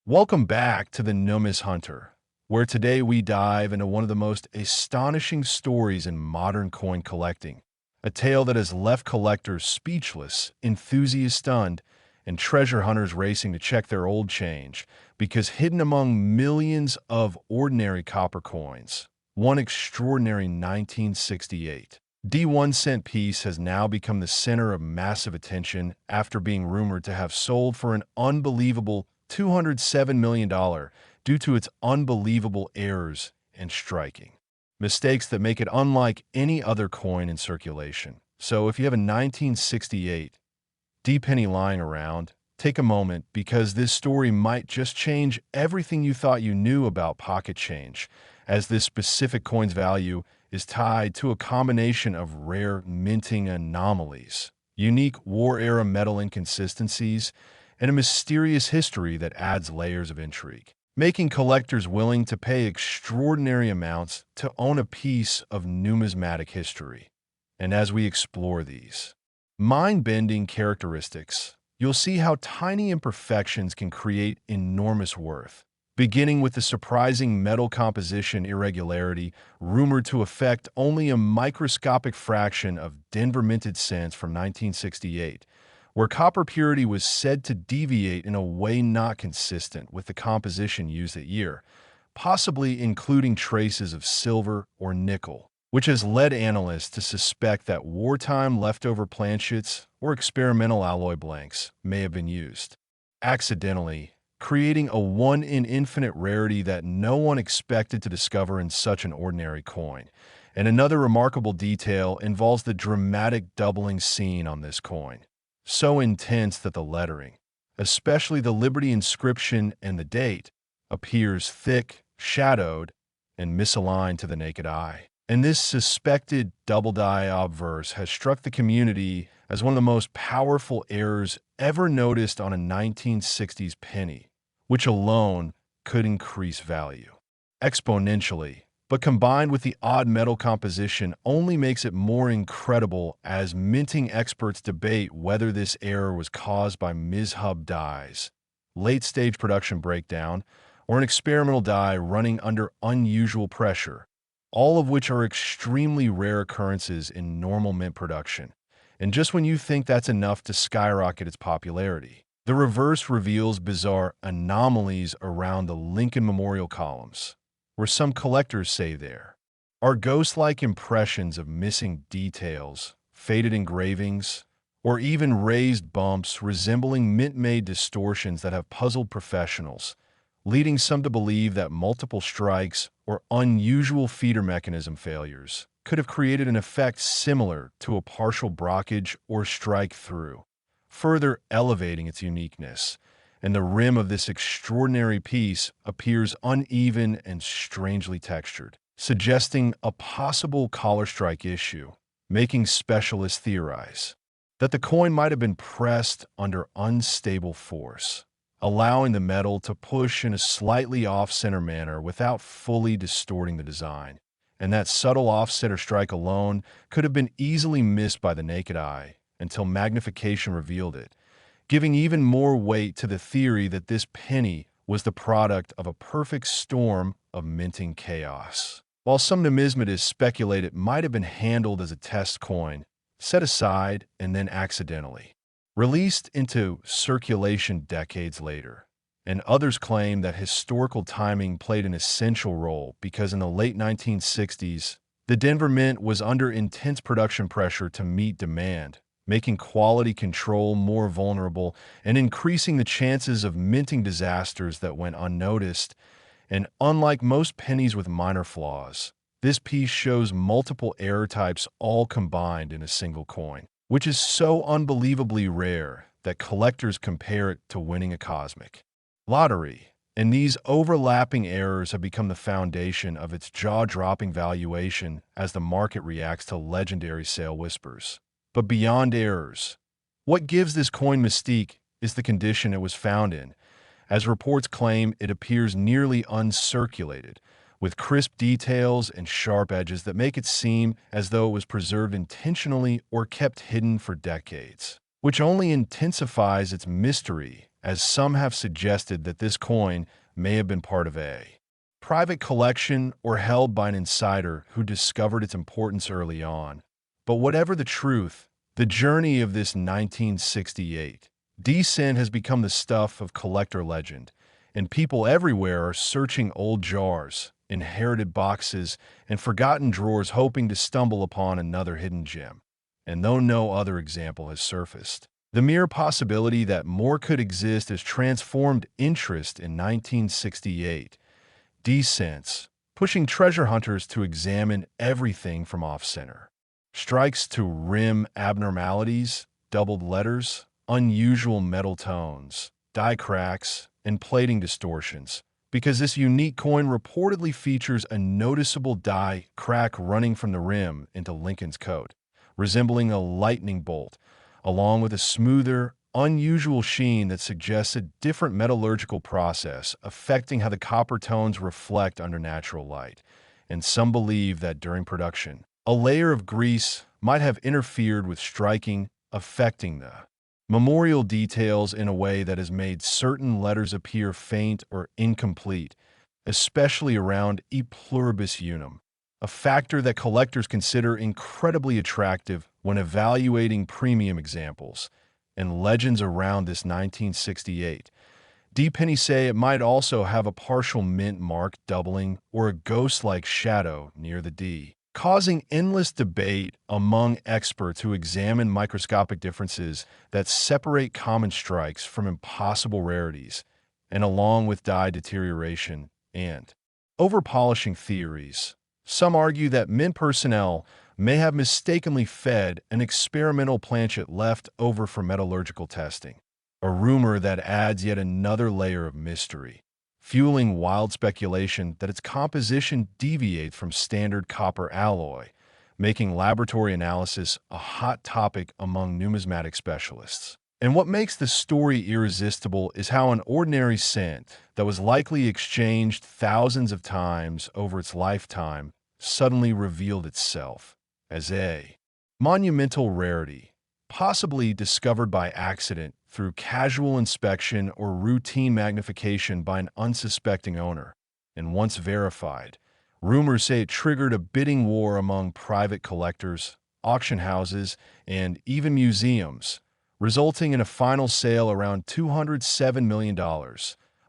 Welcome back to the Numis Hunter, where today we dive into one of the most astonishing stories in modern coin collecting, a tale that has left collectors speechless, enthusiasts stunned, and treasure hunters racing to check their old change, because hidden among millions of ordinary copper coins, one extraordinary 1968 D1 cent piece has now become the center of massive attention after being rumored to have sold for an unbelievable $207 million due to its unbelievable errors and striking. Mistakes that make it unlike any other coin in circulation. So if you have a 1968 D penny lying around, take a moment because this story might just change everything you thought you knew about pocket change, as this specific coin's value is tied to a combination of rare minting anomalies, unique war-era metal inconsistencies, and a mysterious history that adds layers of intrigue, making collectors willing to pay extraordinary amounts to own a piece of numismatic history. And as we explore these mind-bending characteristics, you'll see how tiny imperfections can create enormous worth, beginning with the surprising metal composition irregularity rumored to affect only a microscopic fraction of Denver minted cents from 1968, where copper purity was said to deviate in a way not consistent with the composition used that year, possibly including traces of silver or nickel, which has led analysts to suspect that wartime leftover planchets or experimental alloy blanks may have been used, accidentally creating a one-in-infinite rarity that no one expected to discover in such an ordinary coin. And another remarkable detail involves the dramatic doubling scene on this coin, so intense that the lettering, especially the Liberty inscription and the date, appears thick, shadowed, and misaligned to the naked eye. And this suspected double-die obverse has struck the community as one of the most powerful errors ever noticed on a 1960s penny, which alone could increase value exponentially, but combined with the odd metal composition only makes it more incredible as minting experts debate whether this error was caused by mishub dies, late-stage production breakdown, or an experimental die running under unusual pressure, all of which are extremely rare occurrences in normal mint production. And just when you think that's enough to skyrocket its popularity, the reverse reveals bizarre anomalies around the Lincoln Memorial columns, where some collectors say there are ghost-like impressions of missing details, faded engravings, or even raised bumps resembling mint-made distortions that have puzzled professionals, leading some to believe that multiple strikes or unusual feeder mechanism failures could have created an effect similar to a partial blockage or strike-through, further elevating its uniqueness. And the rim of this extraordinary piece appears uneven and strangely textured, suggesting a possible collar strike issue, making specialists theorize that the coin might have been pressed under unstable force, allowing the metal to push in a slightly off-center manner without fully distorting the design. And that subtle offset or strike alone could have been easily missed by the naked eye until magnification revealed it, giving even more weight to the theory that this penny was the product of a perfect storm of minting chaos. While some numismatists speculate it might have been handled as a test coin, set aside, and then accidentally released into circulation decades later. And others claim that historical timing played an essential role because in the late 1960s, the Denver Mint was under intense production pressure to meet demand, making quality control more vulnerable and increasing the chances of minting disasters that went unnoticed. And unlike most pennies with minor flaws, this piece shows multiple error types all combined in a single coin, which is so unbelievably rare that collectors compare it to winning a cosmic lottery. And these overlapping errors have become the foundation of its jaw-dropping valuation as the market reacts to legendary sale whispers. But beyond errors, what gives this coin mystique is the condition it was found in. As reports claim, it appears nearly uncirculated, with crisp details and sharp edges that make it seem as though it was preserved intentionally or kept hidden for decades, which only intensifies its mystery as some have suggested that this coin may have been part of a private collection or held by an insider who discovered its importance early on. But whatever the truth, the journey of this 1968 D-cent has become the stuff of collector legend, and people everywhere are searching old jars, inherited boxes, and forgotten drawers hoping to stumble upon another hidden gem. And though no other example has surfaced, the mere possibility that more could exist has transformed interest in 1968 D-cents, pushing treasure hunters to examine everything from off-center strikes to rim abnormalities, doubled letters, unusual metal tones, die cracks, and plating distortions, because this unique coin reportedly features a noticeable die crack running from the rim into Lincoln's coat, resembling a lightning bolt, along with a smoother, unusual sheen that suggests a different metallurgical process affecting how the copper tones reflect under natural light. And some believe that during production, a layer of grease might have interfered with striking, affecting the memorial details in a way that has made certain letters appear faint or incomplete, especially around E pluribus unum, a factor that collectors consider incredibly attractive when evaluating premium examples. And legends around this 1968 D-penny say it might also have a partial mint mark doubling or a ghost-like shadow near the D, causing endless debate among experts who examine microscopic differences that separate common strikes from impossible rarities, and along with die deterioration and overpolishing theories. Some argue that mint personnel may have mistakenly fed an experimental planchet left over for metallurgical testing, a rumor that adds yet another layer of mystery, fueling wild speculation that its composition deviates from standard copper alloy, making laboratory analysis a hot topic among numismatic specialists. And what makes the story irresistible is how an ordinary cent that was likely exchanged thousands of times over its lifetime suddenly revealed itself as a monumental rarity, possibly discovered by accident through casual inspection or routine magnification by an unsuspecting owner. And once verified, rumors say it triggered a bidding war among private collectors, auction houses, and even museums, resulting in a final sale around $207 million,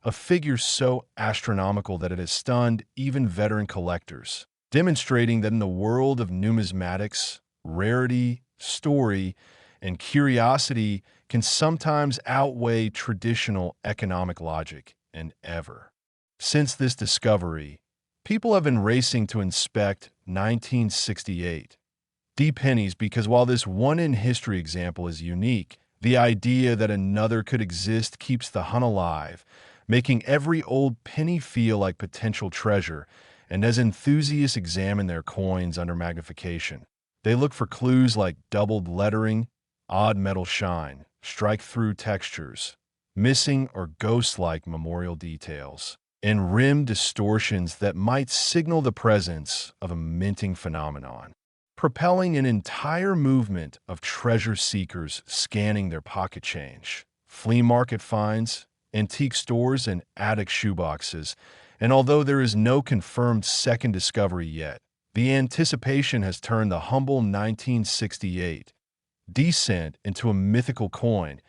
a figure so astronomical that it has stunned even veteran collectors, demonstrating that in the world of numismatics, rarity, story, and curiosity can sometimes outweigh traditional economic logic. And ever since this discovery, people have been racing to inspect 1968 D-pennies because while this one-in-history example is unique, the idea that another could exist keeps the hunt alive, making every old penny feel like potential treasure. And as enthusiasts examine their coins under magnification, they look for clues like doubled lettering, odd metal shine, strike-through textures, missing or ghost-like memorial details, and rim distortions that might signal the presence of a minting phenomenon, propelling an entire movement of treasure seekers scanning their pocket change, flea market finds, antique stores, and attic shoeboxes. And although there is no confirmed second discovery yet, the anticipation has turned the humble 1968 D-cent into a mythical coin,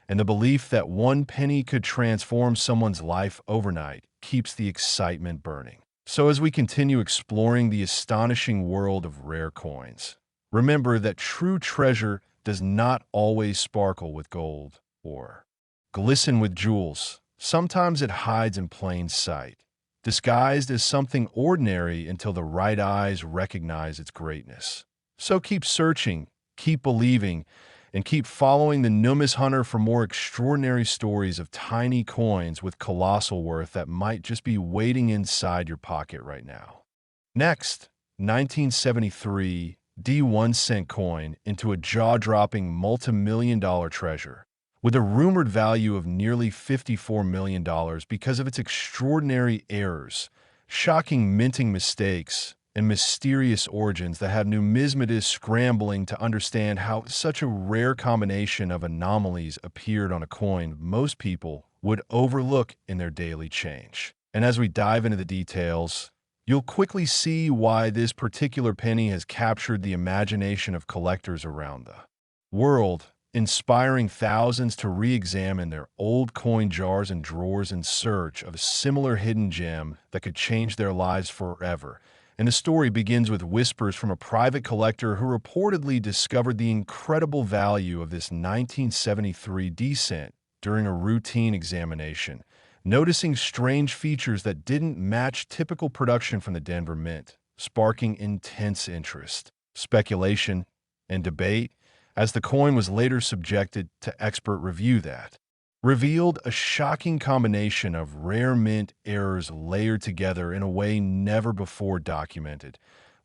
and the belief that one penny could transform someone's life overnight keeps the excitement burning. So as we continue exploring the astonishing world of rare coins, remember that true treasure does not always sparkle with gold or glisten with jewels. Sometimes it hides in plain sight, disguised as something ordinary until the right eyes recognize its greatness. So keep searching, keep believing, and keep following the Numis Hunter for more extraordinary stories of tiny coins with colossal worth that might just be waiting inside your pocket right now. Next, 1973 D1 cent coin into a jaw-dropping multi-million-dollar treasure, with a rumored value of nearly $54 million because of its extraordinary errors, shocking minting mistakes, and mysterious origins that have numismatists scrambling to understand how such a rare combination of anomalies appeared on a coin most people would overlook in their daily change. And as we dive into the details, you'll quickly see why this particular penny has captured the imagination of collectors around the world, inspiring thousands to re-examine their old coin jars and drawers in search of a similar hidden gem that could change their lives forever. And the story begins with whispers from a private collector who reportedly discovered the incredible value of this 1973 cent during a routine examination, noticing strange features that didn't match typical production from the Denver Mint, sparking intense interest, speculation, and debate as the coin was later subjected to expert review that revealed a shocking combination of rare mint errors layered together in a way never before documented,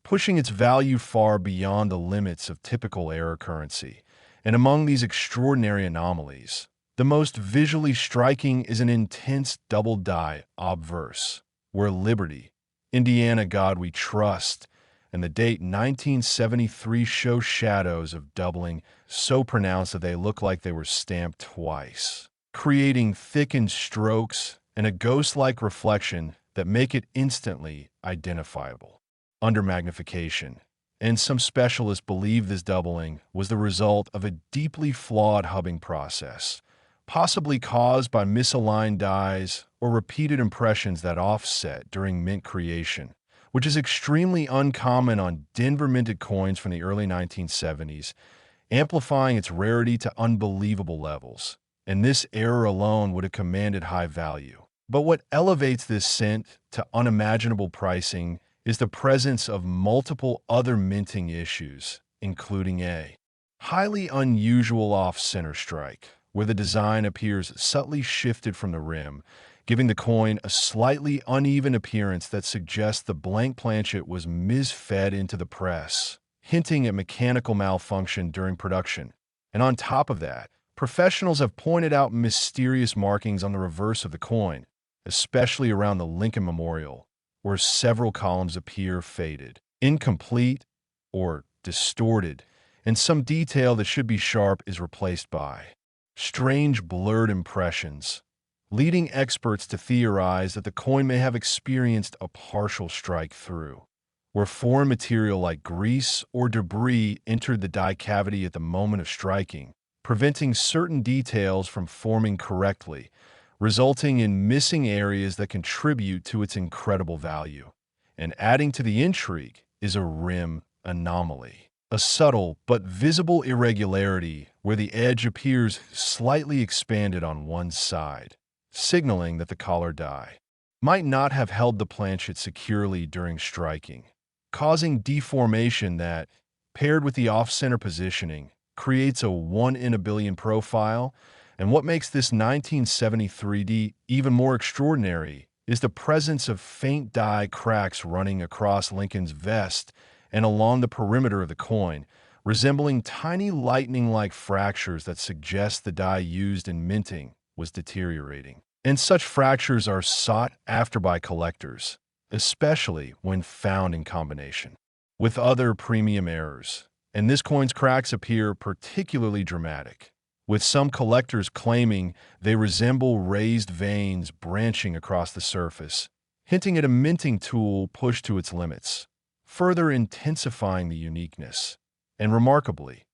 pushing its value far beyond the limits of typical error currency. And among these extraordinary anomalies, the most visually striking is an intense double-die obverse, where Liberty, Indiana God We Trust, and the date 1973 show shadows of doubling so pronounced that they look like they were stamped twice, creating thickened strokes and a ghost-like reflection that make it instantly identifiable. Under magnification, and some specialists believe this doubling was the result of a deeply flawed hubbing process, possibly caused by misaligned dies or repeated impressions that offset during mint creation, which is extremely uncommon on Denver minted coins from the early 1970s, amplifying its rarity to unbelievable levels. And this error alone would have commanded high value. But what elevates this cent to unimaginable pricing is the presence of multiple other minting issues, including a highly unusual off-center strike, where the design appears subtly shifted from the rim, giving the coin a slightly uneven appearance that suggests the blank planchet was misfed into the press, hinting at mechanical malfunction during production. And on top of that, professionals have pointed out mysterious markings on the reverse of the coin, especially around the Lincoln Memorial, where several columns appear faded, incomplete, or distorted, and some detail that should be sharp is replaced by strange blurred impressions, leading experts to theorize that the coin may have experienced a partial strike through, where foreign material like grease or debris entered the die cavity at the moment of striking, preventing certain details from forming correctly, resulting in missing areas that contribute to its incredible value. And adding to the intrigue is a rim anomaly, a subtle but visible irregularity where the edge appears slightly expanded on one side, signaling that the collar die might not have held the planchet securely during striking, causing deformation that, paired with the off-center positioning, creates a 1 in a billion profile. And what makes this 1973 even more extraordinary is the presence of faint die cracks running across Lincoln's vest and along the perimeter of the coin, resembling tiny lightning-like fractures that suggest the die used in minting was deteriorating. And such fractures are sought after by collectors, especially when found in combination with other premium errors. And this coin's cracks appear particularly dramatic, with some collectors claiming they resemble raised veins branching across the surface, hinting at a minting tool pushed to its limits, further intensifying the uniqueness. And remarkably,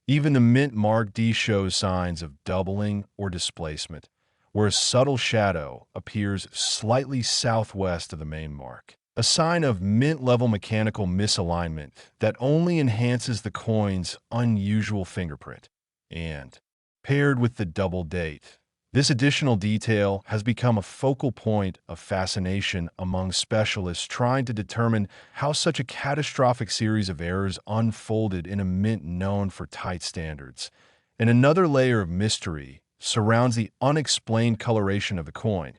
even the mint mark D shows signs of doubling or displacement, where a subtle shadow appears slightly southwest of the main mark, a sign of mint-level mechanical misalignment that only enhances the coin's unusual fingerprint. And paired with the double date, this additional detail has become a focal point of fascination among specialists trying to determine how such a catastrophic series of errors unfolded in a mint known for tight standards. And another layer of mystery surrounds the unexplained coloration of the coin,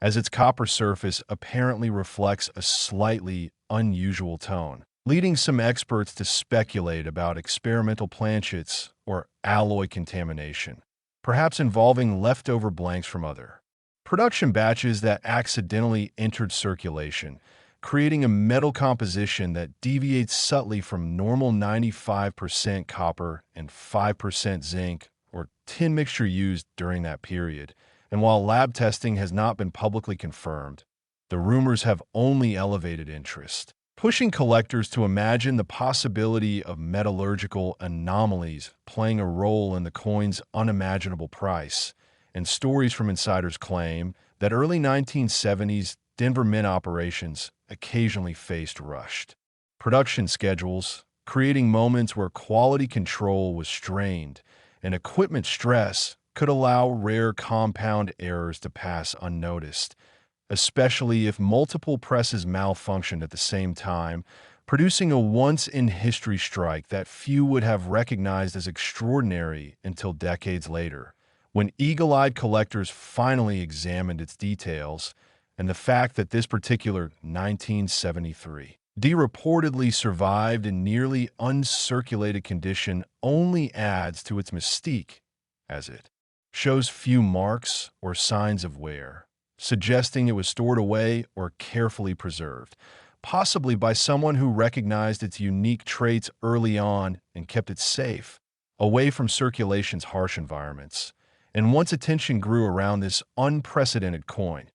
as its copper surface apparently reflects a slightly unusual tone, leading some experts to speculate about experimental planchets or alloy contamination, perhaps involving leftover blanks from other production batches that accidentally entered circulation, creating a metal composition that deviates subtly from normal 95% copper and 5% zinc or tin mixture used during that period. And while lab testing has not been publicly confirmed, the rumors have only elevated interest, pushing collectors to imagine the possibility of metallurgical anomalies playing a role in the coin's unimaginable price. And stories from insiders claim that early 1970s Denver mint operations occasionally faced rushed production schedules, creating moments where quality control was strained and equipment stress could allow rare compound errors to pass unnoticed, especially if multiple presses malfunctioned at the same time, producing a once-in-history strike that few would have recognized as extraordinary until decades later, when eagle-eyed collectors finally examined its details. And the fact that this particular 1973 D reportedly survived in nearly uncirculated condition only adds to its mystique, as it shows few marks or signs of wear, suggesting it was stored away or carefully preserved, possibly by someone who recognized its unique traits early on and kept it safe, away from circulation's harsh environments. And once attention grew around this unprecedented coin,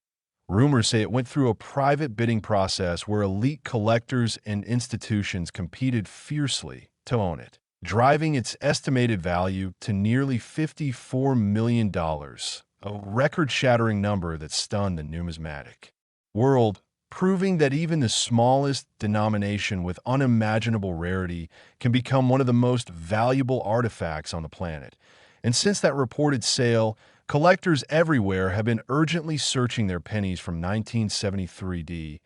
rumors say it went through a private bidding process where elite collectors and institutions competed fiercely to own it, driving its estimated value to nearly $54 million, a record-shattering number that stunned the numismatic world, proving that even the smallest denomination with unimaginable rarity can become one of the most valuable artifacts on the planet. And since that reported sale, collectors everywhere have been urgently searching their pennies from 1973D,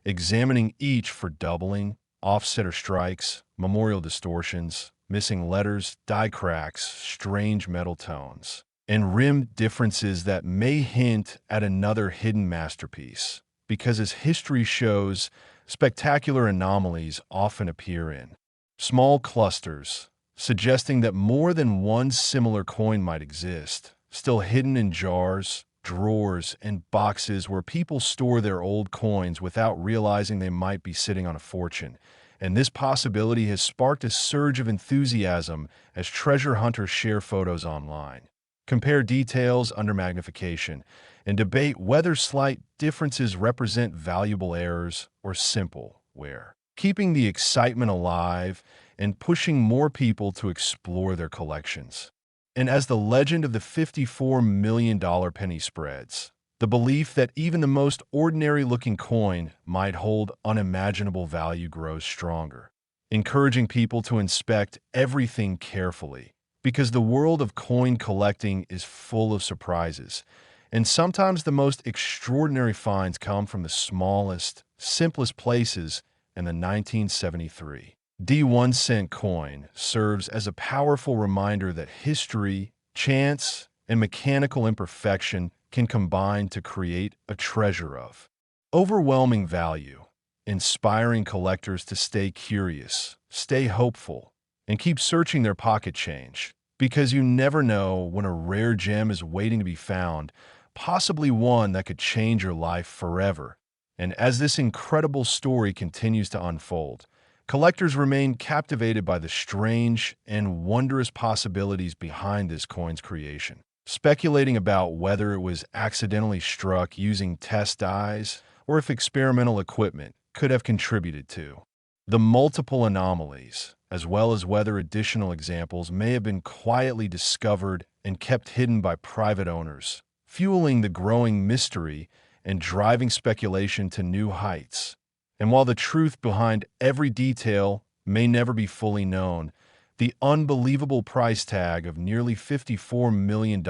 examining each for doubling, offset or strikes, memorial distortions, missing letters, die cracks, strange metal tones, and rim differences that may hint at another hidden masterpiece. Because as history shows, spectacular anomalies often appear in small clusters, suggesting that more than one similar coin might exist, still hidden in jars, drawers, and boxes where people store their old coins without realizing they might be sitting on a fortune. And this possibility has sparked a surge of enthusiasm as treasure hunters share photos online, compare details under magnification, and debate whether slight differences represent valuable errors or simple wear, keeping the excitement alive and pushing more people to explore their collections. And as the legend of the $54 million penny spreads, the belief that even the most ordinary-looking coin might hold unimaginable value grows stronger, encouraging people to inspect everything carefully, because the world of coin collecting is full of surprises, and sometimes the most extraordinary finds come from the smallest, simplest places. And the 1973 D1 cent coin serves as a powerful reminder that history, chance, and mechanical imperfection can combine to create a treasure of overwhelming value, inspiring collectors to stay curious, stay hopeful, and keep searching their pocket change, because you never know when a rare gem is waiting to be found, possibly one that could change your life forever. And as this incredible story continues to unfold, collectors remain captivated by the strange and wondrous possibilities behind this coin's creation, speculating about whether it was accidentally struck using test dies or if experimental equipment could have contributed to the multiple anomalies, as well as whether additional examples may have been quietly discovered and kept hidden by private owners, fueling the growing mystery and driving speculation to new heights. And while the truth behind every detail may never be fully known, the unbelievable price tag of nearly $54 million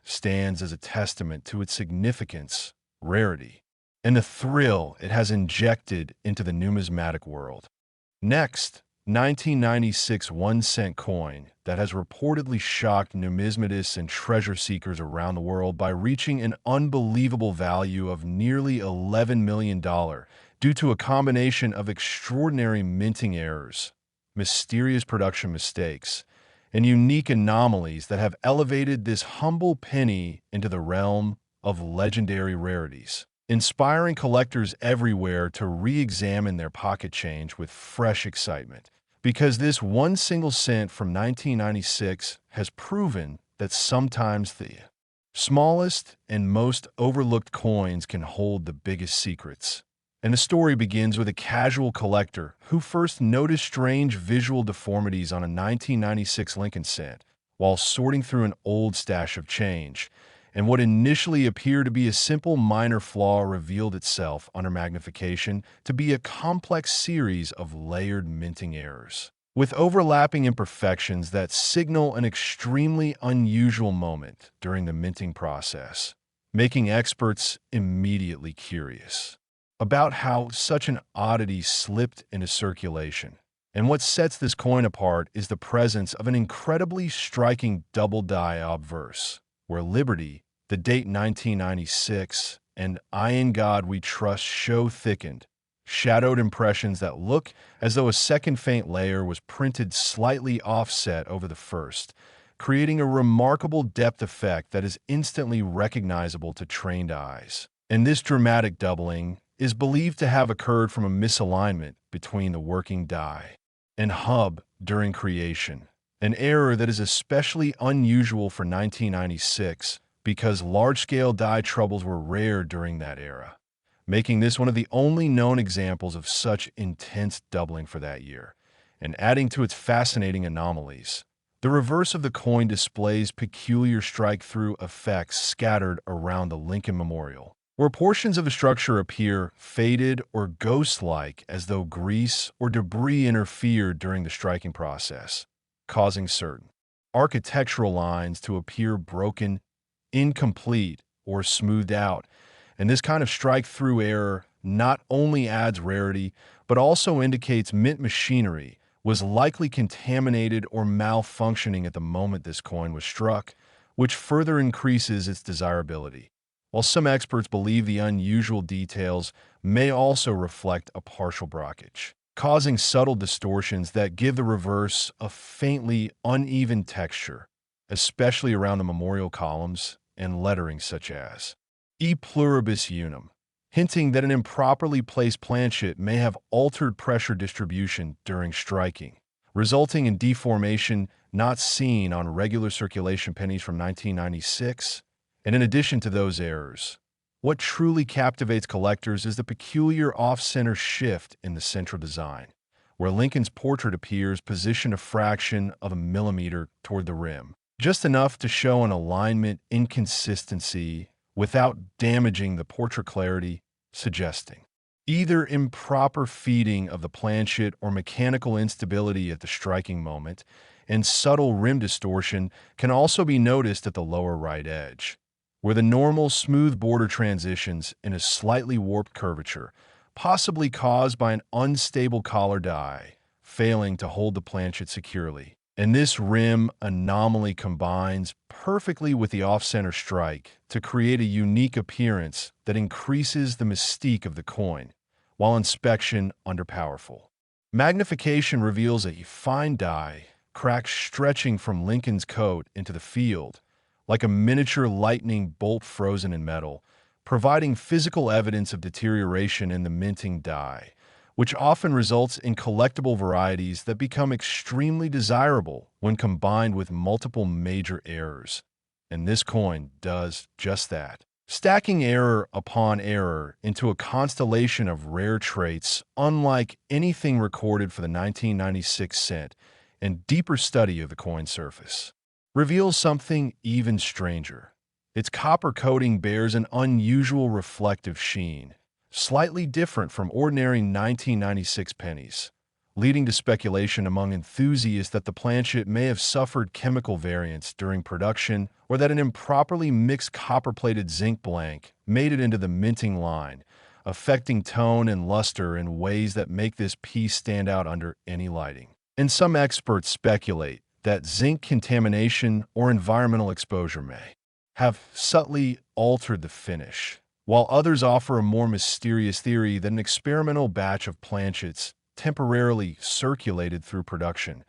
stands as a testament to its significance, rarity, and the thrill it has injected into the numismatic world. Next, 1996 1-cent coin that has reportedly shocked numismatists and treasure seekers around the world by reaching an unbelievable value of nearly $11 million due to a combination of extraordinary minting errors, mysterious production mistakes, and unique anomalies that have elevated this humble penny into the realm of legendary rarities. inspiring collectors everywhere to re-examine their pocket change with fresh excitement. Because this one single cent from 1996 has proven that sometimes the smallest and most overlooked coins can hold the biggest secrets. And the story begins with a casual collector who first noticed strange visual deformities on a 1996 Lincoln cent while sorting through an old stash of change. And what initially appeared to be a simple minor flaw revealed itself under magnification to be a complex series of layered minting errors, with overlapping imperfections that signal an extremely unusual moment during the minting process, making experts immediately curious about how such an oddity slipped into circulation. And what sets this coin apart is the presence of an incredibly striking double die obverse, where Liberty, the date 1996, and I in God We Trust show thickened, shadowed impressions that look as though a second faint layer was printed slightly offset over the first, creating a remarkable depth effect that is instantly recognizable to trained eyes. And this dramatic doubling is believed to have occurred from a misalignment between the working die and hub during creation, an error that is especially unusual for 1996 because large-scale die troubles were rare during that era, making this one of the only known examples of such intense doubling for that year. And adding to its fascinating anomalies, the reverse of the coin displays peculiar strike-through effects scattered around the Lincoln Memorial, where portions of the structure appear faded or ghost-like as though grease or debris interfered during the striking process, causing certain architectural lines to appear broken, incomplete, or smoothed out. And this kind of strike-through error not only adds rarity, but also indicates mint machinery was likely contaminated or malfunctioning at the moment this coin was struck, which further increases its desirability. While some experts believe the unusual details may also reflect a partial blockage, causing subtle distortions that give the reverse a faintly uneven texture, especially around the memorial columns and lettering such as E pluribus unum, hinting that an improperly placed planchet may have altered pressure distribution during striking, resulting in deformation not seen on regular circulation pennies from 1996. And in addition to those errors, what truly captivates collectors is the peculiar off-center shift in the central design, where Lincoln's portrait appears positioned a fraction of a millimeter toward the rim, just enough to show an alignment inconsistency without damaging the portrait clarity, suggesting either improper feeding of the planchet or mechanical instability at the striking moment, and subtle rim distortion can also be noticed at the lower right edge, where the normal smooth border transitions in a slightly warped curvature, possibly caused by an unstable collar die, failing to hold the planchet securely. And this rim anomaly combines perfectly with the off-center strike to create a unique appearance that increases the mystique of the coin, while inspection underpowerful. Magnification reveals a fine die, cracks stretching from Lincoln's coat into the field, like a miniature lightning bolt frozen in metal, providing physical evidence of deterioration in the minting die, which often results in collectible varieties that become extremely desirable when combined with multiple major errors. And this coin does just that, stacking error upon error into a constellation of rare traits unlike anything recorded for the 1996 cent. And deeper study of the coin surface reveals something even stranger. Its copper coating bears an unusual reflective sheen, slightly different from ordinary 1996 pennies, leading to speculation among enthusiasts that the planchet may have suffered chemical variants during production or that an improperly mixed copper-plated zinc blank made it into the minting line, affecting tone and luster in ways that make this piece stand out under any lighting. And some experts speculate that zinc contamination or environmental exposure may have subtly altered the finish, while others offer a more mysterious theory that an experimental batch of planchets temporarily circulated through production,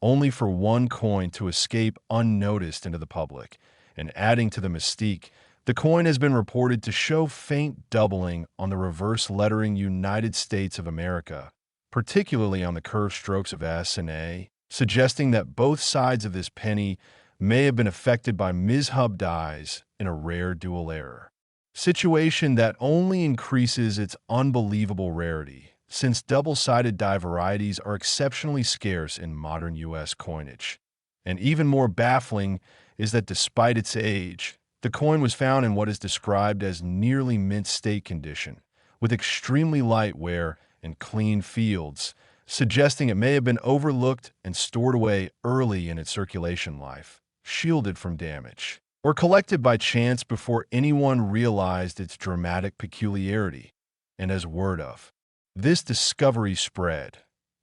only for one coin to escape unnoticed into the public, and adding to the mystique, The coin has been reported to show faint doubling on the reverse lettering United States of America, particularly on the curved strokes of S and A, suggesting that both sides of this penny may have been affected by mishap dies in a rare dual error. Situation that only increases its unbelievable rarity, since double-sided die varieties are exceptionally scarce in modern U.S. coinage. And even more baffling is that despite its age, the coin was found in what is described as nearly mint state condition, with extremely light wear and clean fields, suggesting it may have been overlooked and stored away early in its circulation life, shielded from damage, or collected by chance before anyone realized its dramatic peculiarity. And as word of this discovery spread,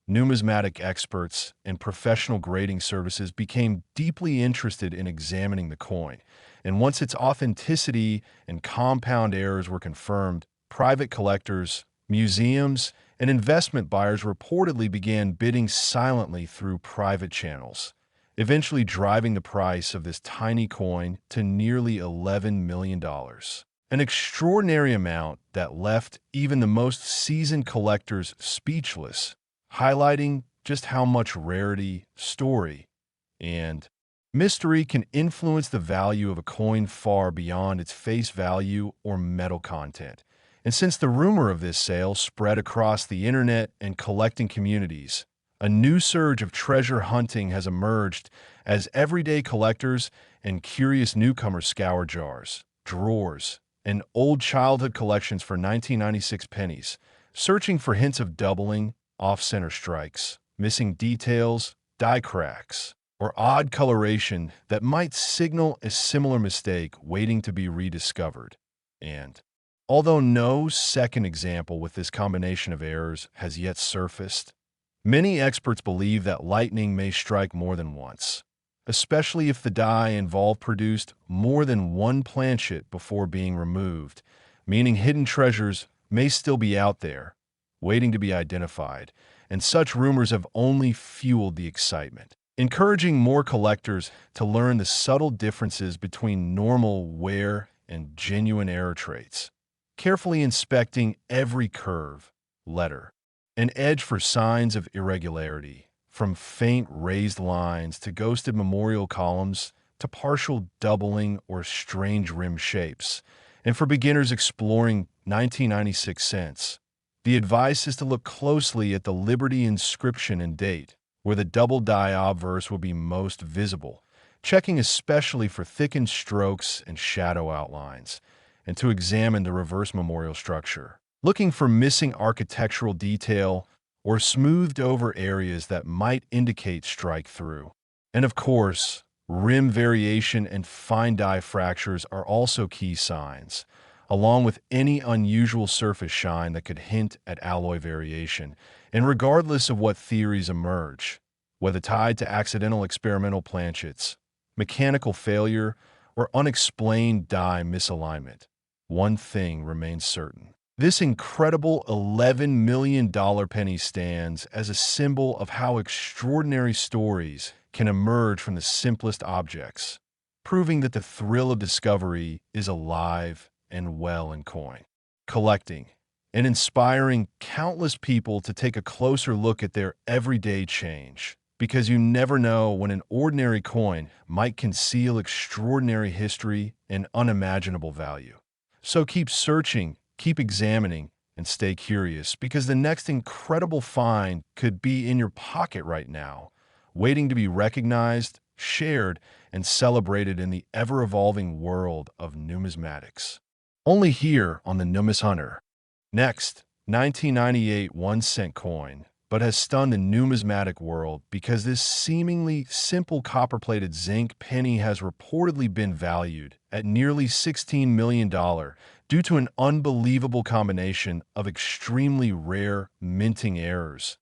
numismatic experts and professional grading services became deeply interested in examining the coin, and once its authenticity and compound errors were confirmed, private collectors, museums, and investment buyers reportedly began bidding silently through private channels, eventually driving the price of this tiny coin to nearly $11 million. An extraordinary amount that left even the most seasoned collectors speechless, highlighting just how much rarity, story, and mystery can influence the value of a coin far beyond its face value or metal content. And since the rumor of this sale spread across the internet and collecting communities, a new surge of treasure hunting has emerged as everyday collectors and curious newcomers scour jars, drawers, and old childhood collections for 1996 pennies, searching for hints of doubling, off-center strikes, missing details, die cracks, or odd coloration that might signal a similar mistake waiting to be rediscovered. And although no second example with this combination of errors has yet surfaced, many experts believe that lightning may strike more than once, especially if the die involved produced more than one planchet before being removed, meaning hidden treasures may still be out there, waiting to be identified, and such rumors have only fueled the excitement, encouraging more collectors to learn the subtle differences between normal wear and genuine error traits, carefully inspecting every curve, letter, and edge for signs of irregularity, from faint raised lines to ghosted memorial columns to partial doubling or strange rim shapes. And for beginners exploring 1996 cents, the advice is to look closely at the Liberty inscription and date, where the double die obverse will be most visible, checking especially for thickened strokes and shadow outlines, and to examine the reverse memorial structure, looking for missing architectural detail or smoothed over areas that might indicate strike through. And of course, rim variation and fine die fractures are also key signs, along with any unusual surface shine that could hint at alloy variation. And regardless of what theories emerge, whether tied to accidental experimental planchets, mechanical failure, or unexplained die misalignment, one thing remains certain. This incredible $11 million penny stands as a symbol of how extraordinary stories can emerge from the simplest objects, proving that the thrill of discovery is alive and well in coin collecting, and inspiring countless people to take a closer look at their everyday change, because you never know when an ordinary coin might conceal extraordinary history and unimaginable value. So keep searching, keep examining, and stay curious, because the next incredible find could be in your pocket right now, waiting to be recognized, shared, and celebrated in the ever-evolving world of numismatics. Only here on the Numis Hunter. Next, 1998 1-cent coin, but has stunned the numismatic world because this seemingly simple copper-plated zinc penny has reportedly been valued at nearly $16 million due to an unbelievable combination of extremely rare minting errors,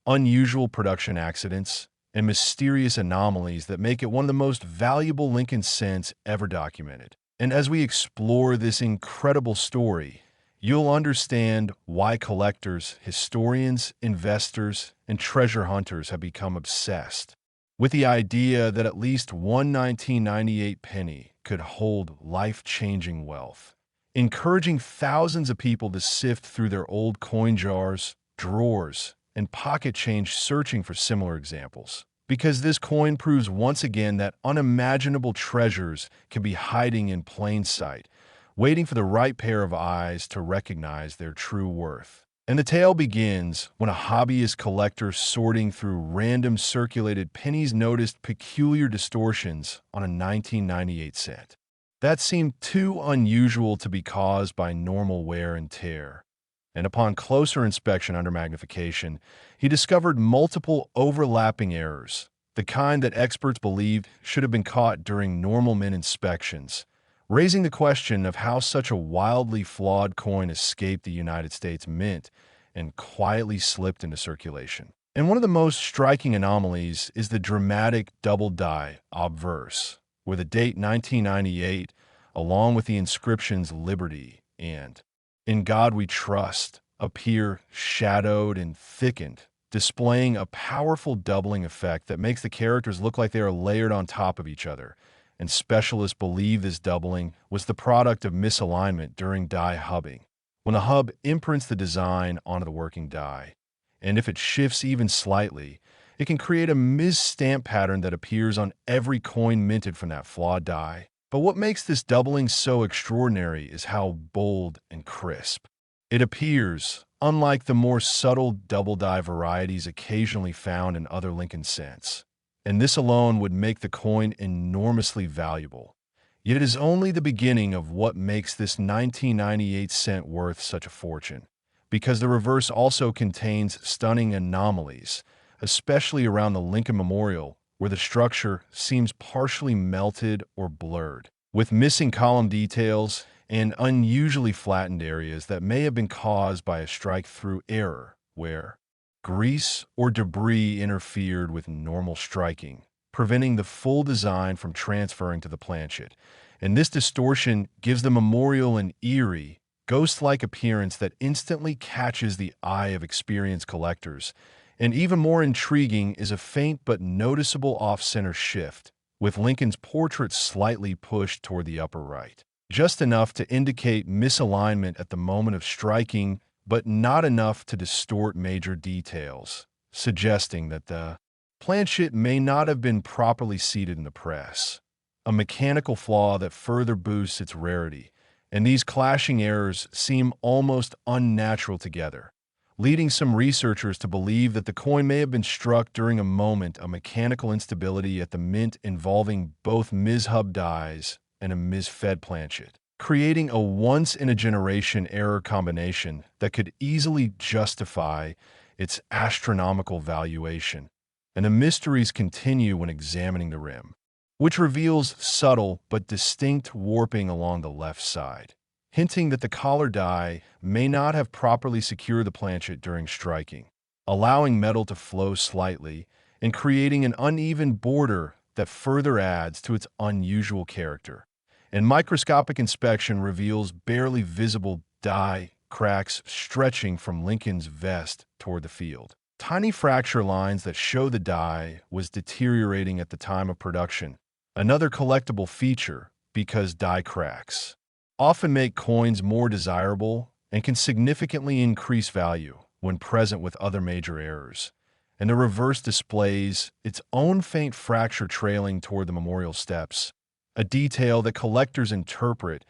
unusual production accidents, and mysterious anomalies that make it one of the most valuable Lincoln cents ever documented. And as we explore this incredible story, you'll understand why collectors, historians, investors, and treasure hunters have become obsessed with the idea that at least one 1998 penny could hold life-changing wealth, encouraging thousands of people to sift through their old coin jars, drawers, and pocket change searching for similar examples. Because this coin proves once again that unimaginable treasures can be hiding in plain sight, waiting for the right pair of eyes to recognize their true worth. And the tale begins when a hobbyist collector sorting through random circulated pennies noticed peculiar distortions on a 1998 cent. That seemed too unusual to be caused by normal wear and tear. And upon closer inspection under magnification, he discovered multiple overlapping errors, the kind that experts believed should have been caught during normal mint inspections, raising the question of how such a wildly flawed coin escaped the United States Mint and quietly slipped into circulation. And one of the most striking anomalies is the dramatic double die obverse, where the date 1998, along with the inscriptions Liberty and In God We Trust, appear shadowed and thickened, displaying a powerful doubling effect that makes the characters look like they are layered on top of each other, and specialists believe this doubling was the product of misalignment during die hubbing, when the hub imprints the design onto the working die, and if it shifts even slightly, it can create a mis-stamp pattern that appears on every coin minted from that flawed die. But what makes this doubling so extraordinary is how bold and crisp it appears, unlike the more subtle double die varieties occasionally found in other Lincoln cents. And this alone would make the coin enormously valuable. Yet it is only the beginning of what makes this 1998 cent worth such a fortune, because the reverse also contains stunning anomalies, especially around the Lincoln Memorial, where the structure seems partially melted or blurred, with missing column details and unusually flattened areas that may have been caused by a strike-through error, where grease or debris interfered with normal striking, preventing the full design from transferring to the planchet. And this distortion gives the memorial an eerie, ghost-like appearance that instantly catches the eye of experienced collectors. And even more intriguing is a faint but noticeable off-center shift, with Lincoln's portrait slightly pushed toward the upper right, just enough to indicate misalignment at the moment of striking, but not enough to distort major details, suggesting that the planchet may not have been properly seated in the press, a mechanical flaw that further boosts its rarity. And these clashing errors seem almost unnatural together, leading some researchers to believe that the coin may have been struck during a moment of mechanical instability at the mint involving both Ms. Hub dies and a Ms. Fed planchet, creating a once-in-a-generation error combination that could easily justify its astronomical valuation. And the mysteries continue when examining the rim, which reveals subtle but distinct warping along the left side, hinting that the collar die may not have properly secured the planchet during striking, allowing metal to flow slightly and creating an uneven border that further adds to its unusual character. And microscopic inspection reveals barely visible die cracks stretching from Lincoln's vest toward the field. Tiny fracture lines that show the die was deteriorating at the time of production. Another collectible feature, because die cracks often make coins more desirable and can significantly increase value when present with other major errors. And the reverse displays its own faint fracture trailing toward the memorial steps, a detail that collectors interpret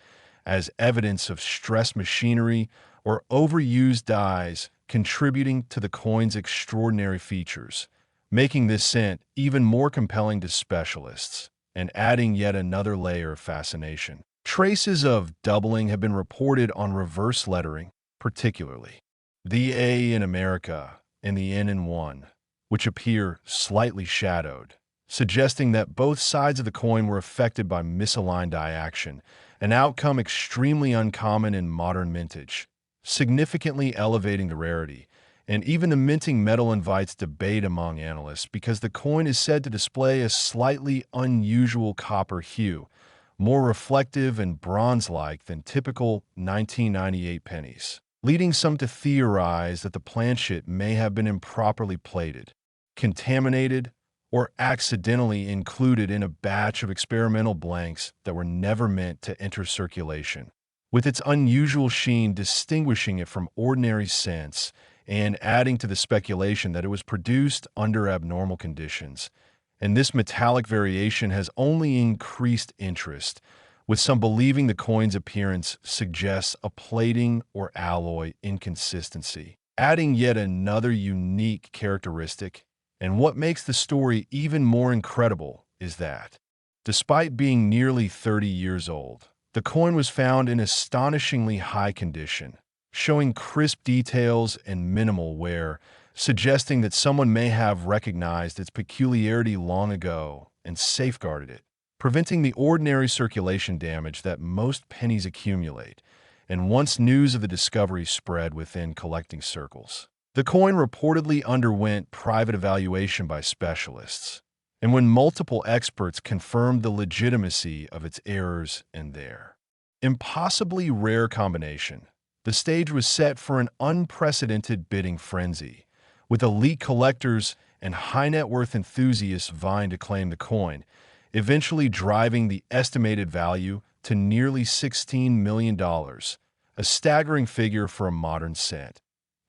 as evidence of stressed machinery or overused dies contributing to the coin's extraordinary features, making this cent even more compelling to specialists and adding yet another layer of fascination. Traces of doubling have been reported on reverse lettering, particularly the A in America and the N in 1, which appear slightly shadowed, suggesting that both sides of the coin were affected by misaligned die action, an outcome extremely uncommon in modern mintage, significantly elevating the rarity. And even the minting metal invites debate among analysts because the coin is said to display a slightly unusual copper hue, more reflective and bronze-like than typical 1998 pennies, leading some to theorize that the planchet may have been improperly plated, contaminated, or accidentally included in a batch of experimental blanks that were never meant to enter circulation. With its unusual sheen distinguishing it from ordinary cents and adding to the speculation that it was produced under abnormal conditions. And this metallic variation has only increased interest, with some believing the coin's appearance suggests a plating or alloy inconsistency, adding yet another unique characteristic. And what makes the story even more incredible is that, despite being nearly 30 years old, the coin was found in astonishingly high condition, showing crisp details and minimal wear, suggesting that someone may have recognized its peculiarity long ago and safeguarded it, preventing the ordinary circulation damage that most pennies accumulate. And once news of the discovery spread within collecting circles, the coin reportedly underwent private evaluation by specialists, and when multiple experts confirmed the legitimacy of its errors and their impossibly rare combination, the stage was set for an unprecedented bidding frenzy, with elite collectors and high-net-worth enthusiasts vying to claim the coin, eventually driving the estimated value to nearly $16 million, a staggering figure for a modern cent.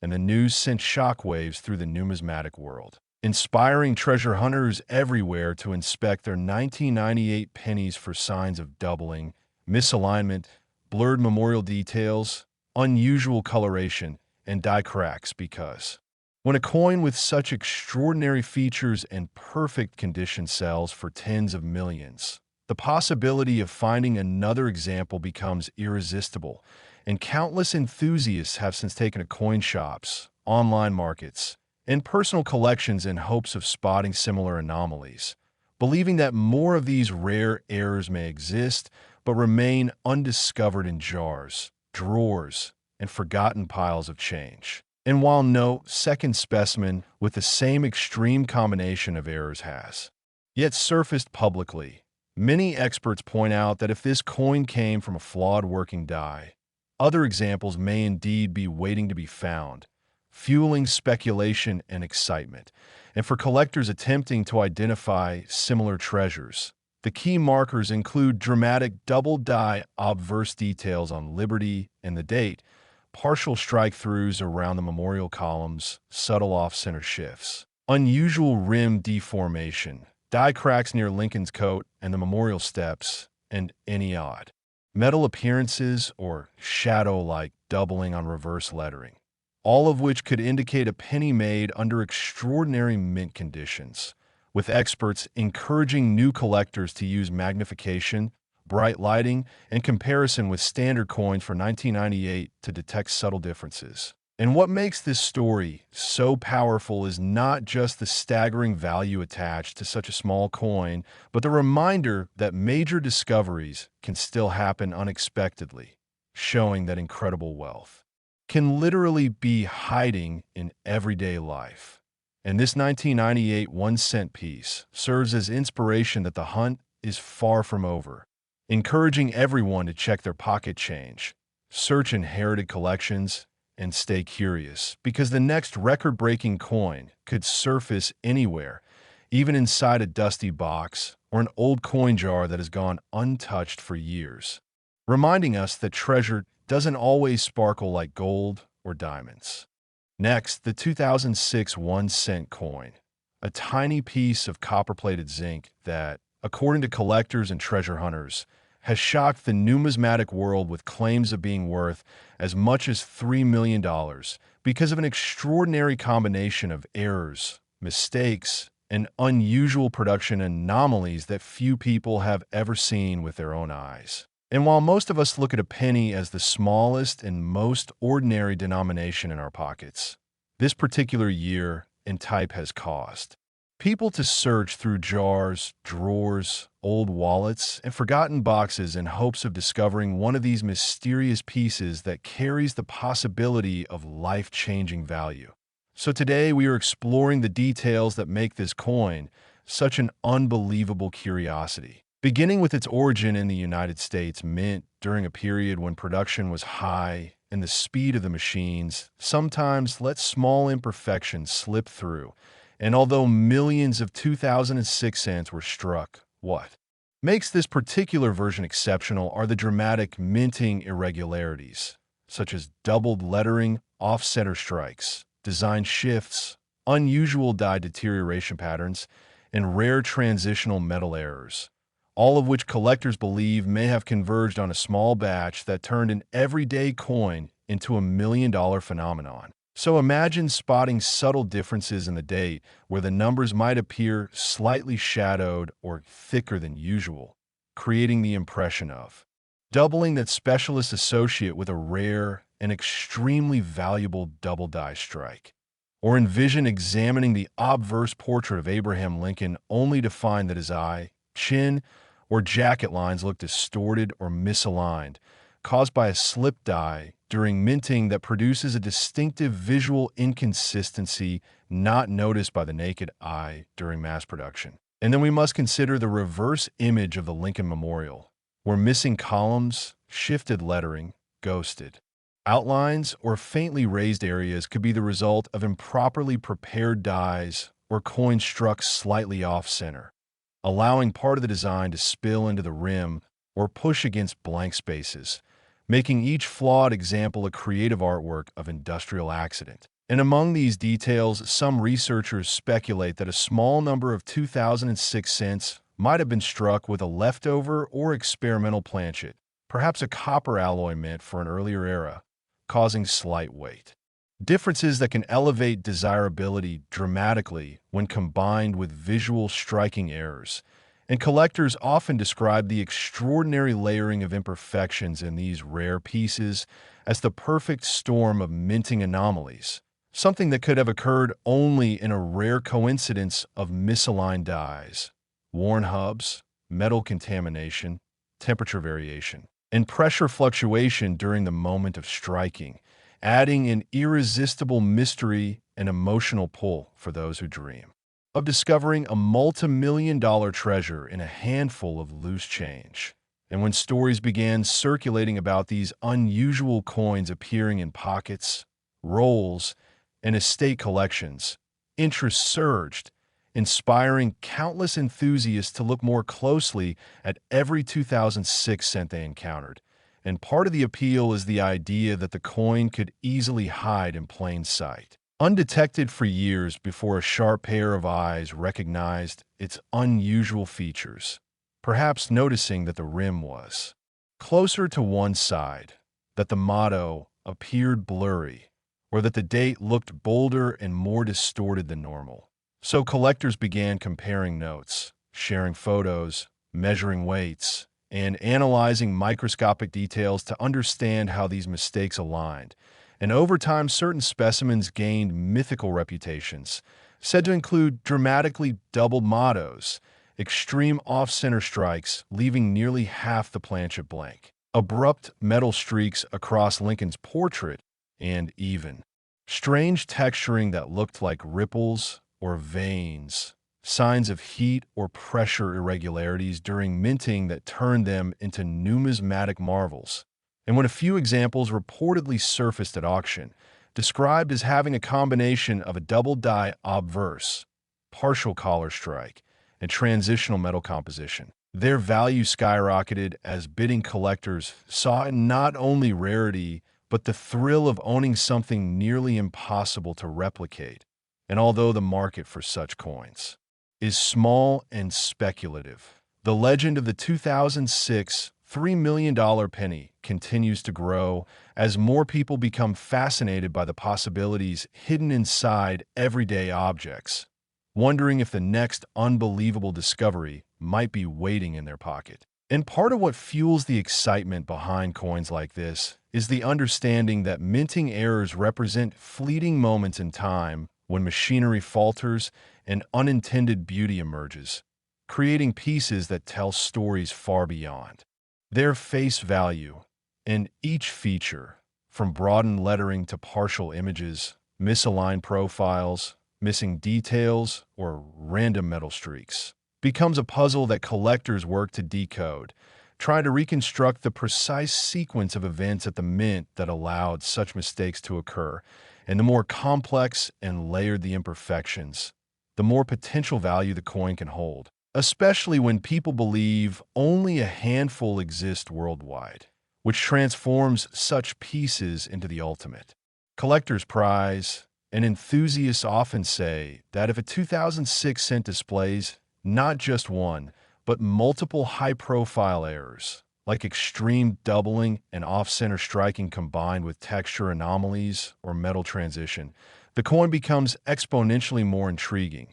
And the news sent shockwaves through the numismatic world, inspiring treasure hunters everywhere to inspect their 1998 pennies for signs of doubling, misalignment, blurred memorial details, unusual coloration, and die cracks, because when a coin with such extraordinary features and perfect condition sells for tens of millions, the possibility of finding another example becomes irresistible, and countless enthusiasts have since taken to coin shops, online markets, and personal collections in hopes of spotting similar anomalies, believing that more of these rare errors may exist but remain undiscovered in jars, drawers, and forgotten piles of change. And while no second specimen with the same extreme combination of errors has yet surfaced publicly, many experts point out that if this coin came from a flawed working die, other examples may indeed be waiting to be found, fueling speculation and excitement. And for collectors attempting to identify similar treasures, the key markers include dramatic double-die obverse details on Liberty and the date, partial strike-throughs around the memorial columns, subtle off-center shifts, unusual rim deformation, die cracks near Lincoln's coat and the memorial steps, and any odd metal appearances or shadow-like doubling on reverse lettering, all of which could indicate a penny made under extraordinary mint conditions, with experts encouraging new collectors to use magnification, bright lighting, and comparison with standard coins for 1998 to detect subtle differences. And what makes this story so powerful is not just the staggering value attached to such a small coin, but the reminder that major discoveries can still happen unexpectedly, showing that incredible wealth can literally be hiding in everyday life. And this 1998 1-cent piece serves as inspiration that the hunt is far from over, encouraging everyone to check their pocket change, search inherited collections, and stay curious, because the next record-breaking coin could surface anywhere, even inside a dusty box or an old coin jar that has gone untouched for years, reminding us that treasure doesn't always sparkle like gold or diamonds. Next, the 2006 1-cent coin, a tiny piece of copper-plated zinc that, according to collectors and treasure hunters, has shocked the numismatic world with claims of being worth as much as $3 million because of an extraordinary combination of errors, mistakes, and unusual production anomalies that few people have ever seen with their own eyes. And while most of us look at a penny as the smallest and most ordinary denomination in our pockets, this particular year and type has caused people to search through jars, drawers, old wallets, and forgotten boxes in hopes of discovering one of these mysterious pieces that carries the possibility of life-changing value. So today we are exploring the details that make this coin such an unbelievable curiosity. Beginning with its origin in the United States Mint during a period when production was high and the speed of the machines sometimes let small imperfections slip through, And although millions of 2006 cents were struck, what makes this particular version exceptional are the dramatic minting irregularities, such as doubled lettering, off-center strikes, design shifts, unusual die deterioration patterns, and rare transitional metal errors, all of which collectors believe may have converged on a small batch that turned an everyday coin into a $1 million phenomenon. So imagine spotting subtle differences in the date where the numbers might appear slightly shadowed or thicker than usual, creating the impression of doubling that specialists associate with a rare and extremely valuable double die strike. Or envision examining the obverse portrait of Abraham Lincoln only to find that his eye, chin, or jacket lines look distorted or misaligned, caused by a slip die during minting that produces a distinctive visual inconsistency not noticed by the naked eye during mass production. And then we must consider the reverse image of the Lincoln Memorial, where missing columns, shifted lettering, ghosted outlines, or faintly raised areas could be the result of improperly prepared dies or coins struck slightly off-center, allowing part of the design to spill into the rim or push against blank spaces, making each flawed example a creative artwork of industrial accident. And among these details, some researchers speculate that a small number of 2006 cents might have been struck with a leftover or experimental planchet, perhaps a copper alloy mint for an earlier era, causing slight weight differences that can elevate desirability dramatically when combined with visual striking errors. And collectors often describe the extraordinary layering of imperfections in these rare pieces as the perfect storm of minting anomalies, something that could have occurred only in a rare coincidence of misaligned dies, worn hubs, metal contamination, temperature variation, and pressure fluctuation during the moment of striking, adding an irresistible mystery and emotional pull for those who dream of discovering a multi-million-dollar treasure in a handful of loose change. And when stories began circulating about these unusual coins appearing in pockets, rolls, and estate collections, interest surged, inspiring countless enthusiasts to look more closely at every 2006 cent they encountered. And part of the appeal is the idea that the coin could easily hide in plain sight, undetected for years before a sharp pair of eyes recognized its unusual features, perhaps noticing that the rim was closer to one side, that the motto appeared blurry, or that the date looked bolder and more distorted than normal. So collectors began comparing notes, sharing photos, measuring weights, and analyzing microscopic details to understand how these mistakes aligned. And over time, certain specimens gained mythical reputations, said to include dramatically doubled mottos, extreme off-center strikes leaving nearly half the planchet blank, abrupt metal streaks across Lincoln's portrait, and even strange texturing that looked like ripples or veins, signs of heat or pressure irregularities during minting that turned them into numismatic marvels. And when a few examples reportedly surfaced at auction, described as having a combination of a double die obverse, partial collar strike, and transitional metal composition, their value skyrocketed as bidding collectors saw in not only rarity, but the thrill of owning something nearly impossible to replicate. And although the market for such coins is small and speculative, the legend of the 2006 $3 million penny continues to grow as more people become fascinated by the possibilities hidden inside everyday objects, wondering if the next unbelievable discovery might be waiting in their pocket. And part of what fuels the excitement behind coins like this is the understanding that minting errors represent fleeting moments in time when machinery falters and unintended beauty emerges, creating pieces that tell stories far beyond their face value. And each feature, from broadened lettering to partial images, misaligned profiles, missing details, or random metal streaks, becomes a puzzle that collectors work to decode, trying to reconstruct the precise sequence of events at the mint that allowed such mistakes to occur. And the more complex and layered the imperfections, the more potential value the coin can hold, especially when people believe only a handful exist worldwide, which transforms such pieces into the ultimate collector's prize. And enthusiasts often say that if a 2006 cent displays not just one, but multiple high-profile errors, like extreme doubling and off-center striking combined with texture anomalies or metal transition, the coin becomes exponentially more intriguing.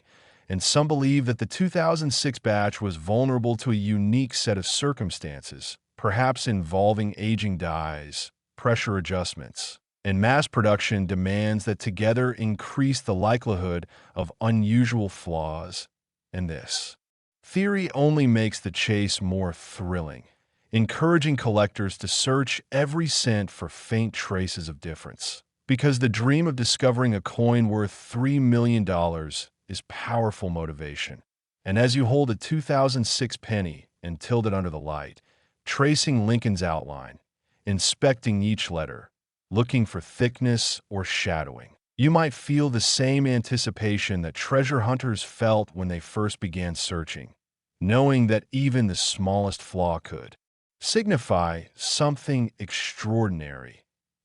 And some believe that the 2006 batch was vulnerable to a unique set of circumstances, perhaps involving aging dies, pressure adjustments, and mass production demands that together increase the likelihood of unusual flaws. And this theory only makes the chase more thrilling, encouraging collectors to search every cent for faint traces of difference. Because the dream of discovering a coin worth $3 million is powerful motivation. And as you hold a 2006 penny and tilt it under the light, tracing Lincoln's outline, inspecting each letter, looking for thickness or shadowing, you might feel the same anticipation that treasure hunters felt when they first began searching, knowing that even the smallest flaw could signify something extraordinary.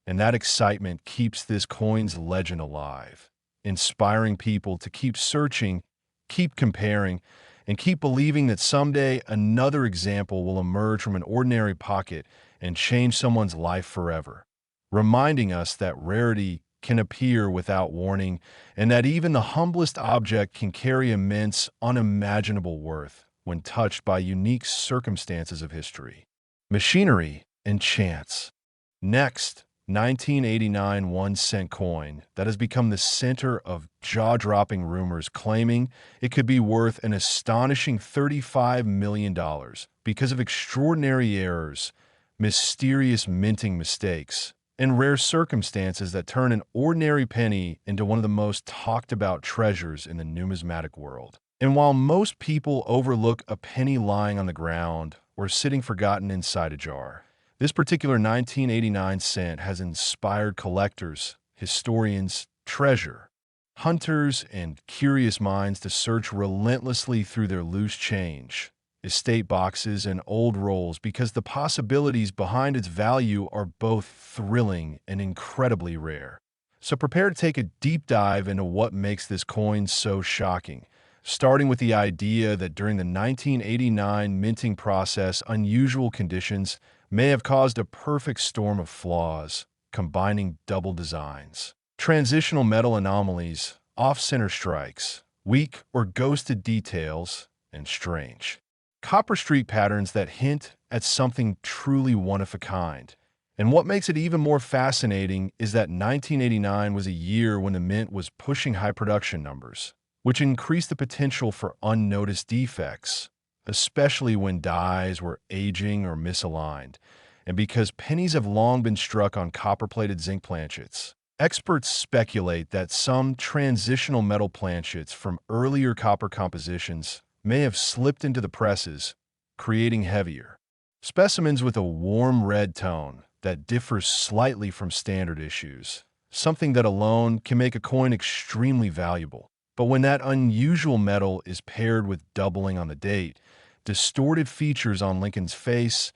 And that excitement keeps this coin's legend alive, inspiring people to keep searching, keep comparing, and keep believing that someday another example will emerge from an ordinary pocket and change someone's life forever, reminding us that rarity can appear without warning and that even the humblest object can carry immense, unimaginable worth when touched by unique circumstances of history, machinery, and chance. Next, 1989 1-cent coin that has become the center of jaw-dropping rumors claiming it could be worth an astonishing $35 million because of extraordinary errors, mysterious minting mistakes, and rare circumstances that turn an ordinary penny into one of the most talked-about treasures in the numismatic world. And while most people overlook a penny lying on the ground or sitting forgotten inside a jar, this particular 1989 cent has inspired collectors, historians, treasure hunters, and curious minds to search relentlessly through their loose change, estate boxes, and old rolls because the possibilities behind its value are both thrilling and incredibly rare. So prepare to take a deep dive into what makes this coin so shocking, starting with the idea that during the 1989 minting process, unusual conditions may have caused a perfect storm of flaws, combining double designs, transitional metal anomalies, off-center strikes, weak or ghosted details, and strange copper streak patterns that hint at something truly one-of-a-kind. And what makes it even more fascinating is that 1989 was a year when the mint was pushing high production numbers, which increased the potential for unnoticed defects, especially when dies were aging or misaligned. And because pennies have long been struck on copper-plated zinc planchets, experts speculate that some transitional metal planchets from earlier copper compositions may have slipped into the presses, creating heavier specimens with a warm red tone that differs slightly from standard issues, something that alone can make a coin extremely valuable. But when that unusual metal is paired with doubling on the date, distorted features on Lincoln's face,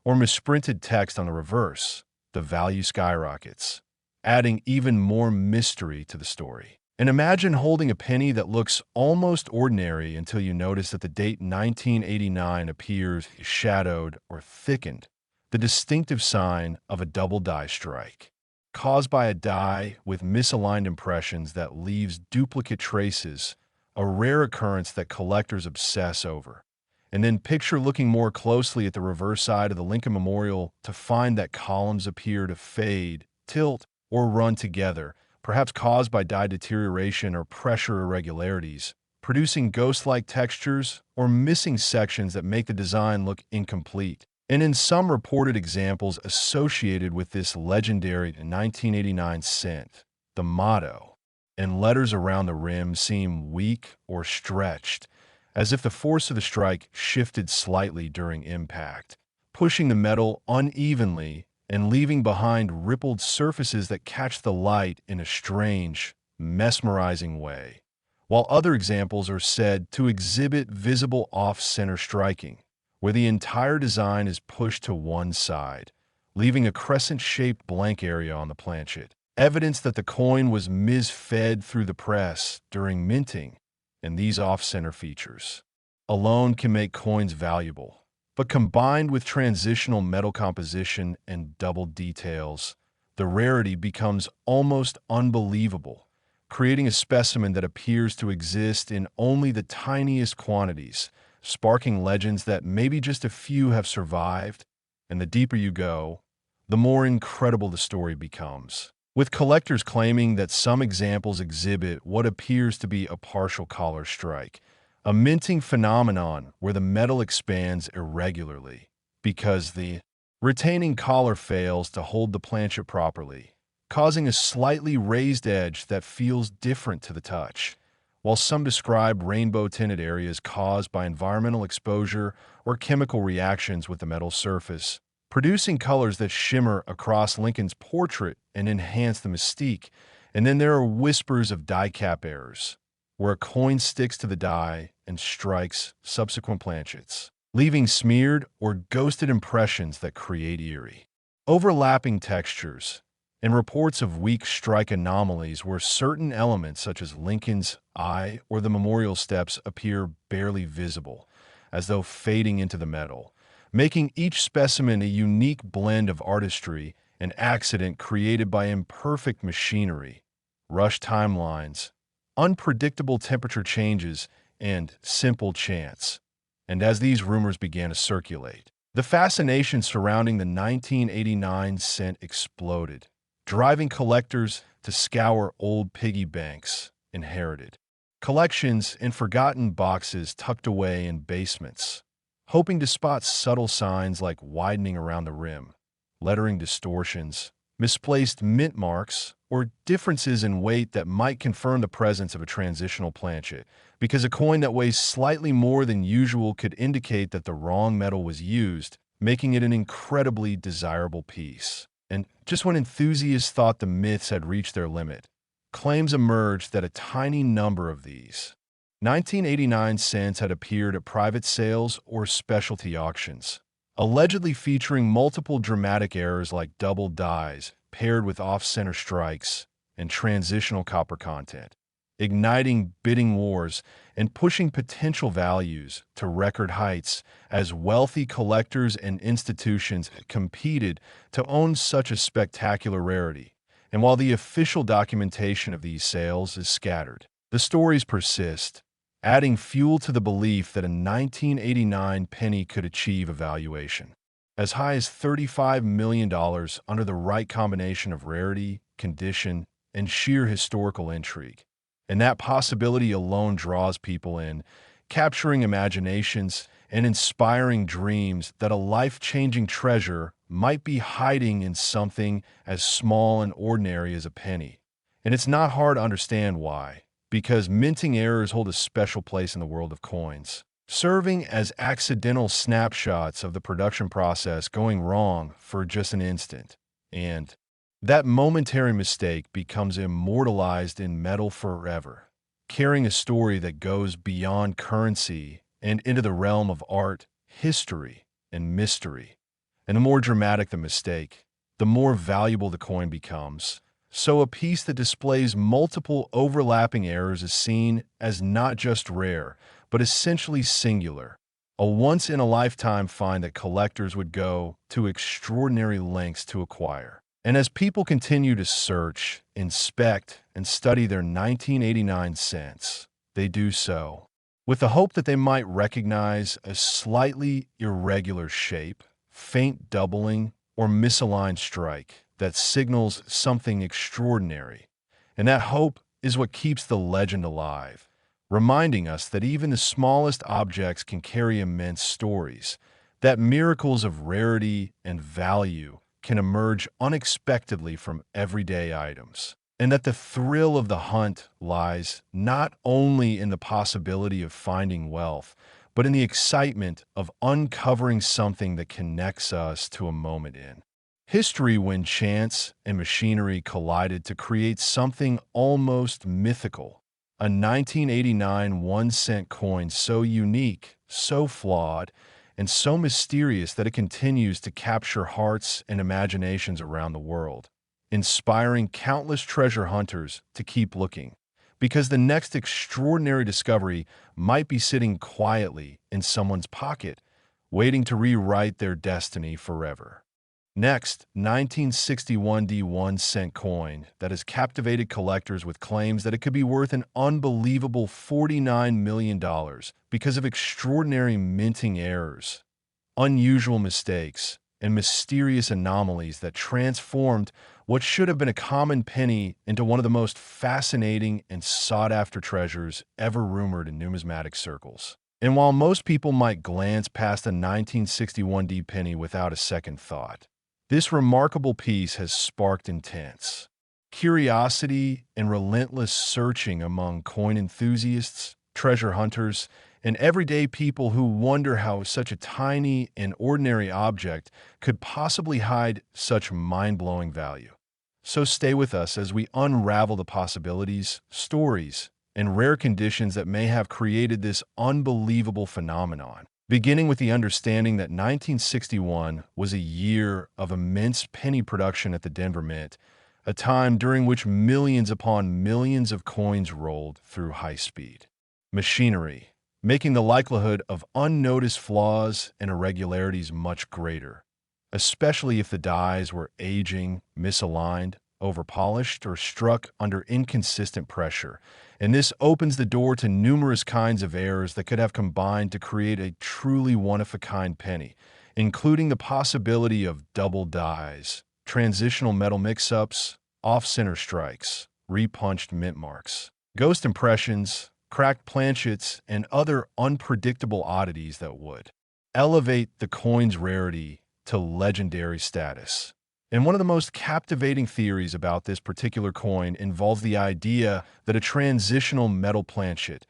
or misprinted text on the reverse, the value skyrockets, adding even more mystery to the story. And imagine holding a penny that looks almost ordinary until you notice that the date 1989 appears shadowed or thickened, the distinctive sign of a double die strike, caused by a die with misaligned impressions that leaves duplicate traces, a rare occurrence that collectors obsess over. And then picture looking more closely at the reverse side of the Lincoln Memorial to find that columns appear to fade, tilt, or run together, perhaps caused by die deterioration or pressure irregularities, producing ghost-like textures or missing sections that make the design look incomplete. And in some reported examples associated with this legendary 1989 cent, the motto and letters around the rim seem weak or stretched, as if the force of the strike shifted slightly during impact, pushing the metal unevenly and leaving behind rippled surfaces that catch the light in a strange, mesmerizing way. while other examples are said to exhibit visible off-center striking, where the entire design is pushed to one side, leaving a crescent-shaped blank area on the planchet. Evidence that the coin was misfed through the press during minting, and these off-center features alone can make coins valuable. But combined with transitional metal composition and double details, the rarity becomes almost unbelievable, creating a specimen that appears to exist in only the tiniest quantities, sparking legends that maybe just a few have survived. And the deeper you go, the more incredible the story becomes, with collectors claiming that some examples exhibit what appears to be a partial collar strike, a minting phenomenon where the metal expands irregularly because the retaining collar fails to hold the planchet properly, causing a slightly raised edge that feels different to the touch. While some describe rainbow-tinted areas caused by environmental exposure or chemical reactions with the metal surface, producing colors that shimmer across Lincoln's portrait and enhance the mystique. And then there are whispers of die cap errors, where a coin sticks to the die and strikes subsequent planchets, leaving smeared or ghosted impressions that create eerie, overlapping textures, and reports of weak strike anomalies where certain elements such as Lincoln's eye or the memorial steps appear barely visible, as though fading into the metal, making each specimen a unique blend of artistry and accident created by imperfect machinery, rushed timelines, unpredictable temperature changes, and simple chance. And as these rumors began to circulate, the fascination surrounding the 1989 cent exploded, driving collectors to scour old piggy banks, inherited collections, and forgotten boxes tucked away in basements, hoping to spot subtle signs like widening around the rim, lettering distortions, misplaced mint marks, or differences in weight that might confirm the presence of a transitional planchet, because a coin that weighs slightly more than usual could indicate that the wrong metal was used, making it an incredibly desirable piece. And just when enthusiasts thought the myths had reached their limit, claims emerged that a tiny number of these 1989 cents had appeared at private sales or specialty auctions, allegedly featuring multiple dramatic errors like double dies paired with off-center strikes and transitional copper content, igniting bidding wars and pushing potential values to record heights as wealthy collectors and institutions competed to own such a spectacular rarity. And while the official documentation of these sales is scattered, the stories persist, adding fuel to the belief that a 1989 penny could achieve a valuation as high as $35 million under the right combination of rarity, condition, and sheer historical intrigue. And that possibility alone draws people in, capturing imaginations and inspiring dreams that a life-changing treasure might be hiding in something as small and ordinary as a penny. And it's not hard to understand why, because minting errors hold a special place in the world of coins, serving as accidental snapshots of the production process going wrong for just an instant. And that momentary mistake becomes immortalized in metal forever, carrying a story that goes beyond currency and into the realm of art, history, and mystery. And the more dramatic the mistake, the more valuable the coin becomes. So a piece that displays multiple overlapping errors is seen as not just rare, but essentially singular, a once-in-a-lifetime find that collectors would go to extraordinary lengths to acquire. And as people continue to search, inspect, and study their 1989 cents, they do so with the hope that they might recognize a slightly irregular shape, faint doubling, or misaligned strike that signals something extraordinary. And that hope is what keeps the legend alive, reminding us that even the smallest objects can carry immense stories, that miracles of rarity and value can emerge unexpectedly from everyday items, and that the thrill of the hunt lies not only in the possibility of finding wealth, but in the excitement of uncovering something that connects us to a moment in history when chance and machinery collided to create something almost mythical. a 1989 1-cent coin so unique, so flawed, and so mysterious that it continues to capture hearts and imaginations around the world, inspiring countless treasure hunters to keep looking, because the next extraordinary discovery might be sitting quietly in someone's pocket, waiting to rewrite their destiny forever. Next, 1961 D1-cent coin that has captivated collectors with claims that it could be worth an unbelievable $49 million because of extraordinary minting errors, unusual mistakes, and mysterious anomalies that transformed what should have been a common penny into one of the most fascinating and sought-after treasures ever rumored in numismatic circles. And while most people might glance past a 1961 D penny without a second thought, this remarkable piece has sparked intense curiosity and relentless searching among coin enthusiasts, treasure hunters, and everyday people who wonder how such a tiny and ordinary object could possibly hide such mind-blowing value. So stay with us as we unravel the possibilities, stories, and rare conditions that may have created this unbelievable phenomenon, beginning with the understanding that 1961 was a year of immense penny production at the Denver Mint, a time during which millions upon millions of coins rolled through high-speed machinery, making the likelihood of unnoticed flaws and irregularities much greater, especially if the dies were aging, misaligned, overpolished, or struck under inconsistent pressure. And this opens the door to numerous kinds of errors that could have combined to create a truly one-of-a-kind penny, including the possibility of double dies, transitional metal mix-ups, off-center strikes, repunched mint marks, ghost impressions, cracked planchets, and other unpredictable oddities that would elevate the coin's rarity to legendary status. And one of the most captivating theories about this particular coin involves the idea that a transitional metal planchet,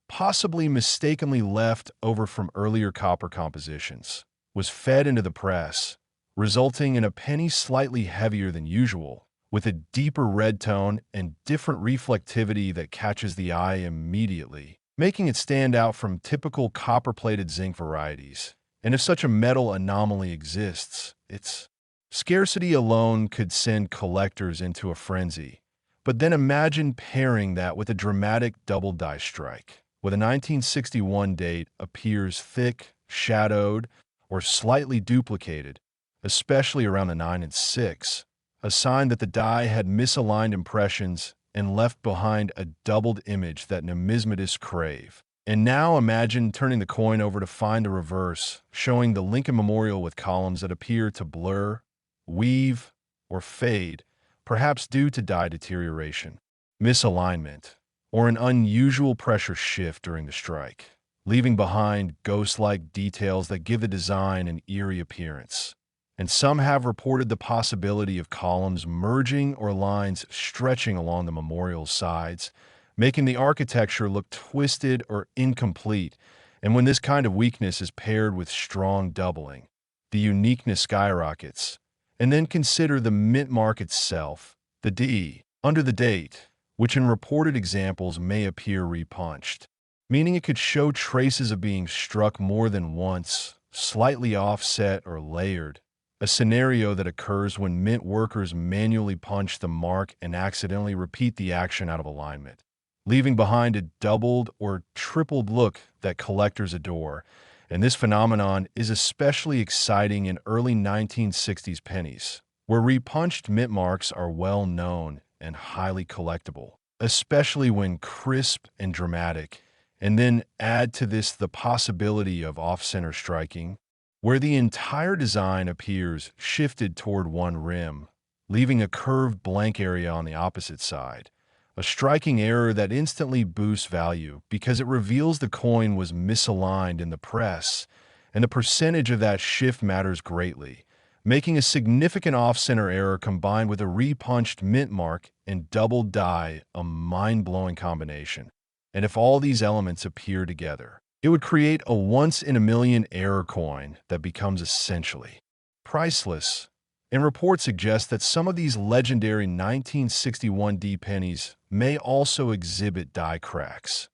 possibly mistakenly left over from earlier copper compositions, was fed into the press, resulting in a penny slightly heavier than usual, with a deeper red tone and different reflectivity that catches the eye immediately, making it stand out from typical copper-plated zinc varieties. And if such a metal anomaly exists, its scarcity alone could send collectors into a frenzy. But then imagine pairing that with a dramatic double die strike, where the 1961 date appears thick, shadowed, or slightly duplicated, especially around the 9 and 6, a sign that the die had misaligned impressions and left behind a doubled image that numismatists crave. And now imagine turning the coin over to find the reverse, showing the Lincoln Memorial with columns that appear to blur, weave, or fade, perhaps due to die deterioration, misalignment, or an unusual pressure shift during the strike, leaving behind ghost-like details that give the design an eerie appearance. And some have reported the possibility of columns merging or lines stretching along the memorial's sides, making the architecture look twisted or incomplete. And when this kind of weakness is paired with strong doubling, the uniqueness skyrockets. And then consider the mint mark itself, the D, under the date, which in reported examples may appear repunched, meaning it could show traces of being struck more than once, slightly offset or layered, a scenario that occurs when mint workers manually punch the mark and accidentally repeat the action out of alignment, leaving behind a doubled or tripled look that collectors adore. And this phenomenon is especially exciting in early 1960s pennies, where repunched mint marks are well known and highly collectible, especially when crisp and dramatic. And then add to this the possibility of off-center striking, where the entire design appears shifted toward one rim, leaving a curved blank area on the opposite side. A striking error that instantly boosts value because it reveals the coin was misaligned in the press, and the percentage of that shift matters greatly, making a significant off-center error combined with a repunched mint mark and double die a mind-blowing combination. And if all these elements appear together, it would create a once-in-a-million error coin that becomes essentially priceless, And reports suggest that some of these legendary 1961 D pennies may also exhibit die cracks,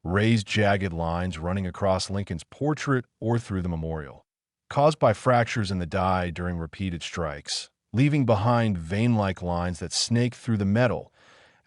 raised jagged lines running across Lincoln's portrait or through the memorial, caused by fractures in the die during repeated strikes, leaving behind vein-like lines that snake through the metal,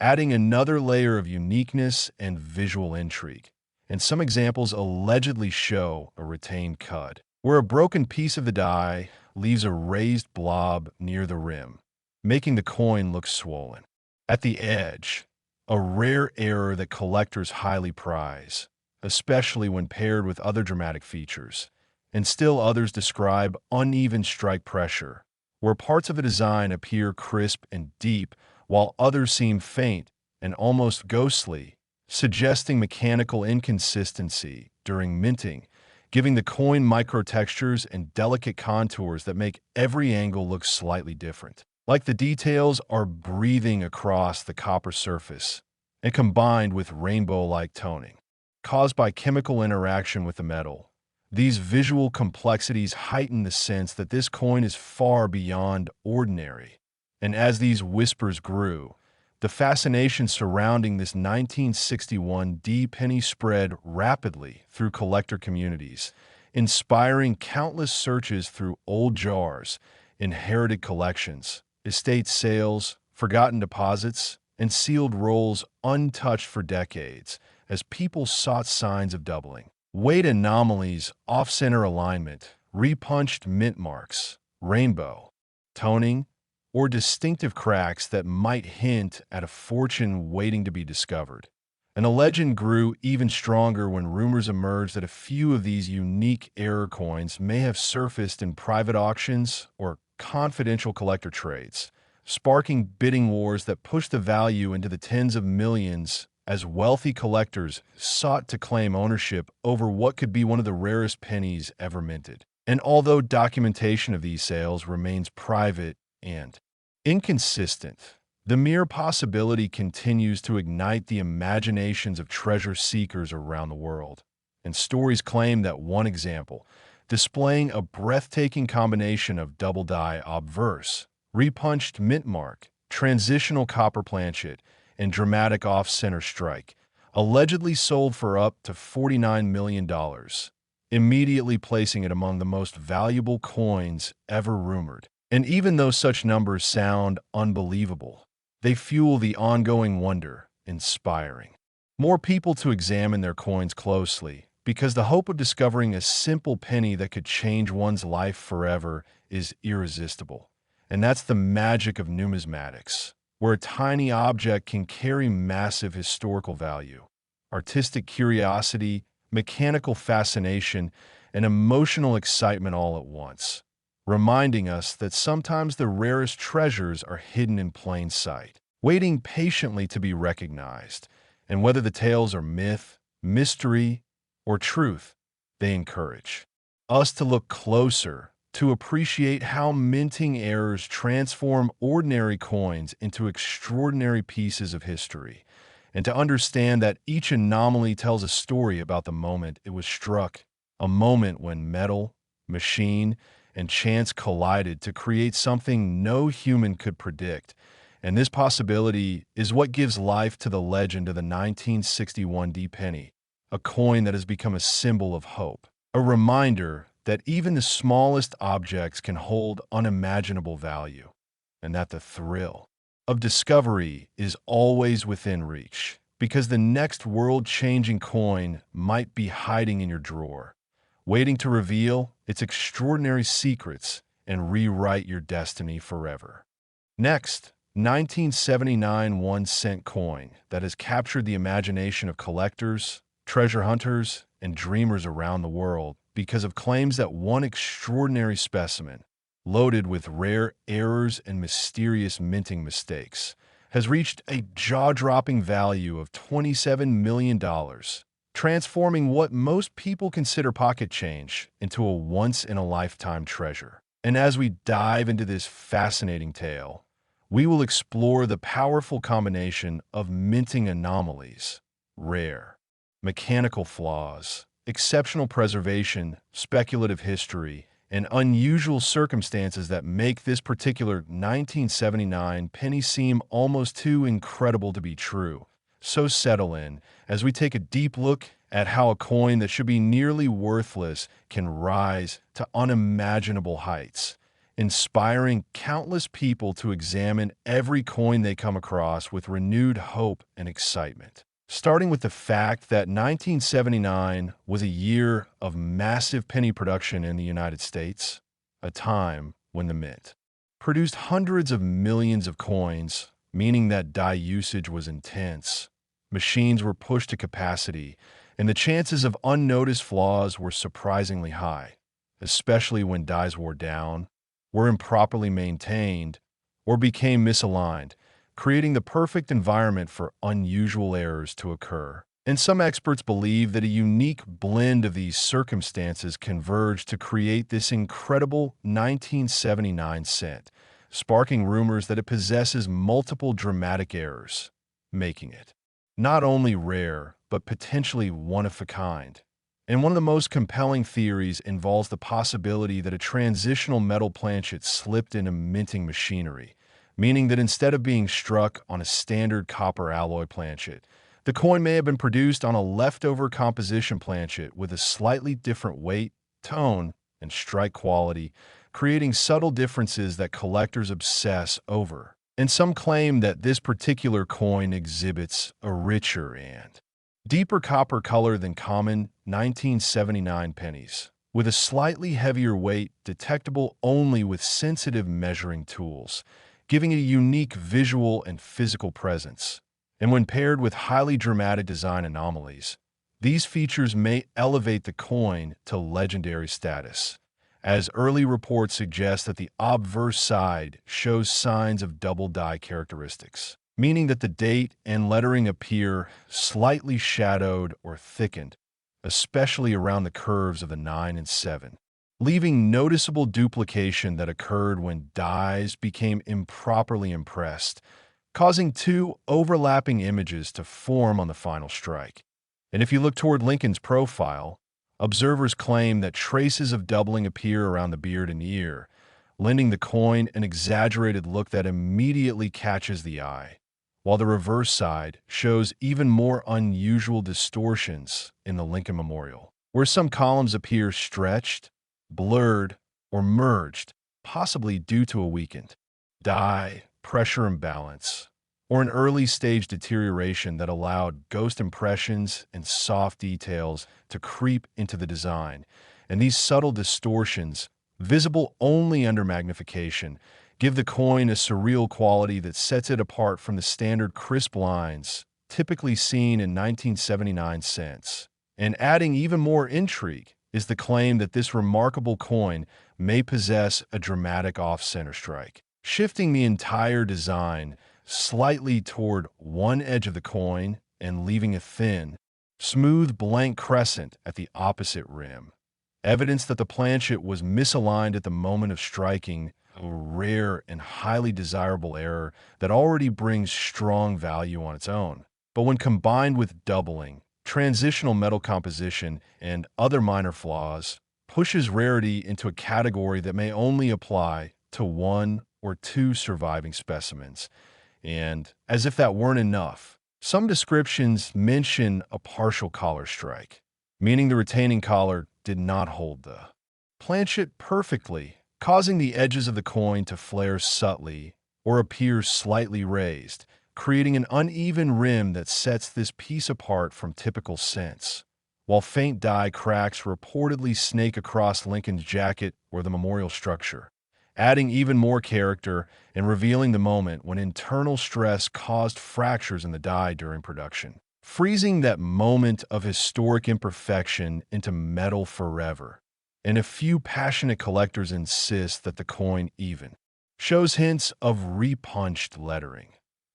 adding another layer of uniqueness and visual intrigue. And some examples allegedly show a retained cud, where a broken piece of the die leaves a raised blob near the rim, making the coin look swollen. At the edge, a rare error that collectors highly prize, especially when paired with other dramatic features. And still others describe uneven strike pressure, where parts of a design appear crisp and deep, while others seem faint and almost ghostly, suggesting mechanical inconsistency during minting, giving the coin microtextures and delicate contours that make every angle look slightly different. Like the details are breathing across the copper surface, and combined with rainbow-like toning, caused by chemical interaction with the metal. These visual complexities heighten the sense that this coin is far beyond ordinary. And as these whispers grew, the fascination surrounding this 1961 D penny spread rapidly through collector communities, inspiring countless searches through old jars, inherited collections, estate sales, forgotten deposits, and sealed rolls untouched for decades as people sought signs of doubling. Weight anomalies, off-center alignment, repunched mint marks, rainbow, toning, or distinctive cracks that might hint at a fortune waiting to be discovered. And the legend grew even stronger when rumors emerged that a few of these unique error coins may have surfaced in private auctions or confidential collector trades, sparking bidding wars that pushed the value into the tens of millions as wealthy collectors sought to claim ownership over what could be one of the rarest pennies ever minted. And although documentation of these sales remains private and inconsistent, the mere possibility continues to ignite the imaginations of treasure seekers around the world. And stories claim that one example, displaying a breathtaking combination of double die obverse, repunched mint mark, transitional copper planchet, and dramatic off-center strike, allegedly sold for up to $49 million, immediately placing it among the most valuable coins ever rumored. And even though such numbers sound unbelievable, they fuel the ongoing wonder, inspiring more people to examine their coins closely, because the hope of discovering a simple penny that could change one's life forever is irresistible. And that's the magic of numismatics, where a tiny object can carry massive historical value, artistic curiosity, mechanical fascination, and emotional excitement all at once, reminding us that sometimes the rarest treasures are hidden in plain sight, waiting patiently to be recognized. And whether the tales are myth, mystery, or truth, they encourage us to look closer, to appreciate how minting errors transform ordinary coins into extraordinary pieces of history, and to understand that each anomaly tells a story about the moment it was struck, a moment when metal, machine, and chance collided to create something no human could predict. And this possibility is what gives life to the legend of the 1961 D penny, a coin that has become a symbol of hope, a reminder that even the smallest objects can hold unimaginable value, and that the thrill of discovery is always within reach, because the next world-changing coin might be hiding in your drawer, waiting to reveal its extraordinary secrets and rewrite your destiny forever. Next, 1979 1-cent coin that has captured the imagination of collectors, treasure hunters, and dreamers around the world because of claims that one extraordinary specimen, loaded with rare errors and mysterious minting mistakes, has reached a jaw-dropping value of $27 million, transforming what most people consider pocket change into a once-in-a-lifetime treasure. And as we dive into this fascinating tale, we will explore the powerful combination of minting anomalies, rare, mechanical flaws, exceptional preservation, speculative history, and unusual circumstances that make this particular 1979 penny seem almost too incredible to be true. So settle in as we take a deep look at how a coin that should be nearly worthless can rise to unimaginable heights, inspiring countless people to examine every coin they come across with renewed hope and excitement. Starting with the fact that 1979 was a year of massive penny production in the United States, a time when the mint produced hundreds of millions of coins, meaning that die usage was intense. Machines were pushed to capacity, and the chances of unnoticed flaws were surprisingly high, especially when dies wore down, were improperly maintained, or became misaligned, creating the perfect environment for unusual errors to occur. And some experts believe that a unique blend of these circumstances converged to create this incredible 1979 cent, sparking rumors that it possesses multiple dramatic errors, making it not only rare, but potentially one of a kind. And one of the most compelling theories involves the possibility that a transitional metal planchet slipped into minting machinery, meaning that instead of being struck on a standard copper alloy planchet, the coin may have been produced on a leftover composition planchet with a slightly different weight, tone, and strike quality, creating subtle differences that collectors obsess over. And some claim that this particular coin exhibits a richer and deeper copper color than common 1979 pennies, with a slightly heavier weight detectable only with sensitive measuring tools, giving it a unique visual and physical presence. And when paired with highly dramatic design anomalies, these features may elevate the coin to legendary status, as early reports suggest that the obverse side shows signs of double die characteristics, meaning that the date and lettering appear slightly shadowed or thickened, especially around the curves of the 9 and 7, leaving noticeable duplication that occurred when dies became improperly impressed, causing two overlapping images to form on the final strike. And if you look toward Lincoln's profile, observers claim that traces of doubling appear around the beard and ear, lending the coin an exaggerated look that immediately catches the eye, while the reverse side shows even more unusual distortions in the Lincoln Memorial, where some columns appear stretched, blurred, or merged, possibly due to a weakened die, pressure imbalance, or an early-stage deterioration that allowed ghost impressions and soft details to creep into the design. And these subtle distortions, visible only under magnification, give the coin a surreal quality that sets it apart from the standard crisp lines typically seen in 1979 cents. And adding even more intrigue is the claim that this remarkable coin may possess a dramatic off-center strike, shifting the entire design slightly toward one edge of the coin and leaving a thin, smooth blank crescent at the opposite rim. Evidence that the planchet was misaligned at the moment of striking, a rare and highly desirable error that already brings strong value on its own. But when combined with doubling, transitional metal composition, and other minor flaws, pushes rarity into a category that may only apply to one or two surviving specimens. And as if that weren't enough, some descriptions mention a partial collar strike, meaning the retaining collar did not hold the planchet perfectly, causing the edges of the coin to flare subtly or appear slightly raised, creating an uneven rim that sets this piece apart from typical cents, while faint die cracks reportedly snake across Lincoln's jacket or the memorial structure, adding even more character and revealing the moment when internal stress caused fractures in the die during production, freezing that moment of historic imperfection into metal forever. And a few passionate collectors insist that the coin even shows hints of repunched lettering,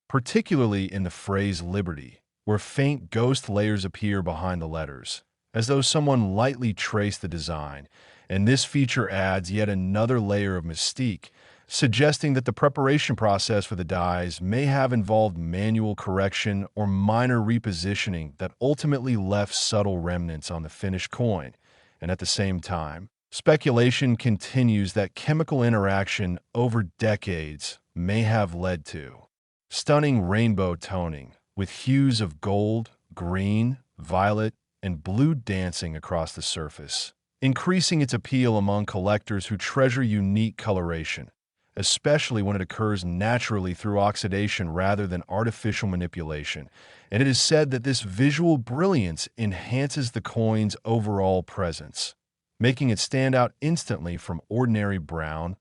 particularly in the phrase Liberty, where faint ghost layers appear behind the letters, as though someone lightly traced the design. And this feature adds yet another layer of mystique, suggesting that the preparation process for the dies may have involved manual correction or minor repositioning that ultimately left subtle remnants on the finished coin. And at the same time, Speculation continues that chemical interaction over decades may have led to stunning rainbow toning with hues of gold, green, violet, and blue dancing across the surface, increasing its appeal among collectors who treasure unique coloration, especially when it occurs naturally through oxidation rather than artificial manipulation. And it is said that this visual brilliance enhances the coin's overall presence, making it stand out instantly from ordinary brown,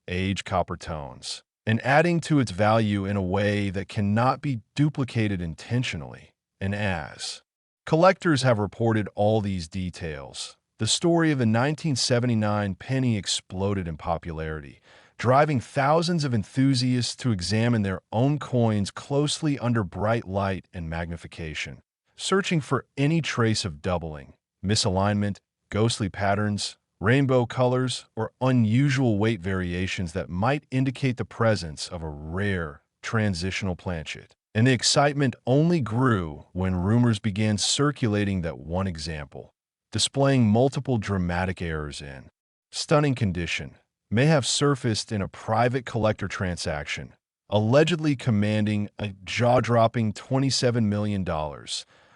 aged copper tones, and adding to its value in a way that cannot be duplicated intentionally. And as collectors have reported all these details, the story of the 1979 penny exploded in popularity, driving thousands of enthusiasts to examine their own coins closely under bright light and magnification, searching for any trace of doubling, misalignment, ghostly patterns, rainbow colors, or unusual weight variations that might indicate the presence of a rare, transitional planchet. And the excitement only grew when rumors began circulating that one example, displaying multiple dramatic errors in stunning condition, may have surfaced in a private collector transaction, allegedly commanding a jaw-dropping $27 million,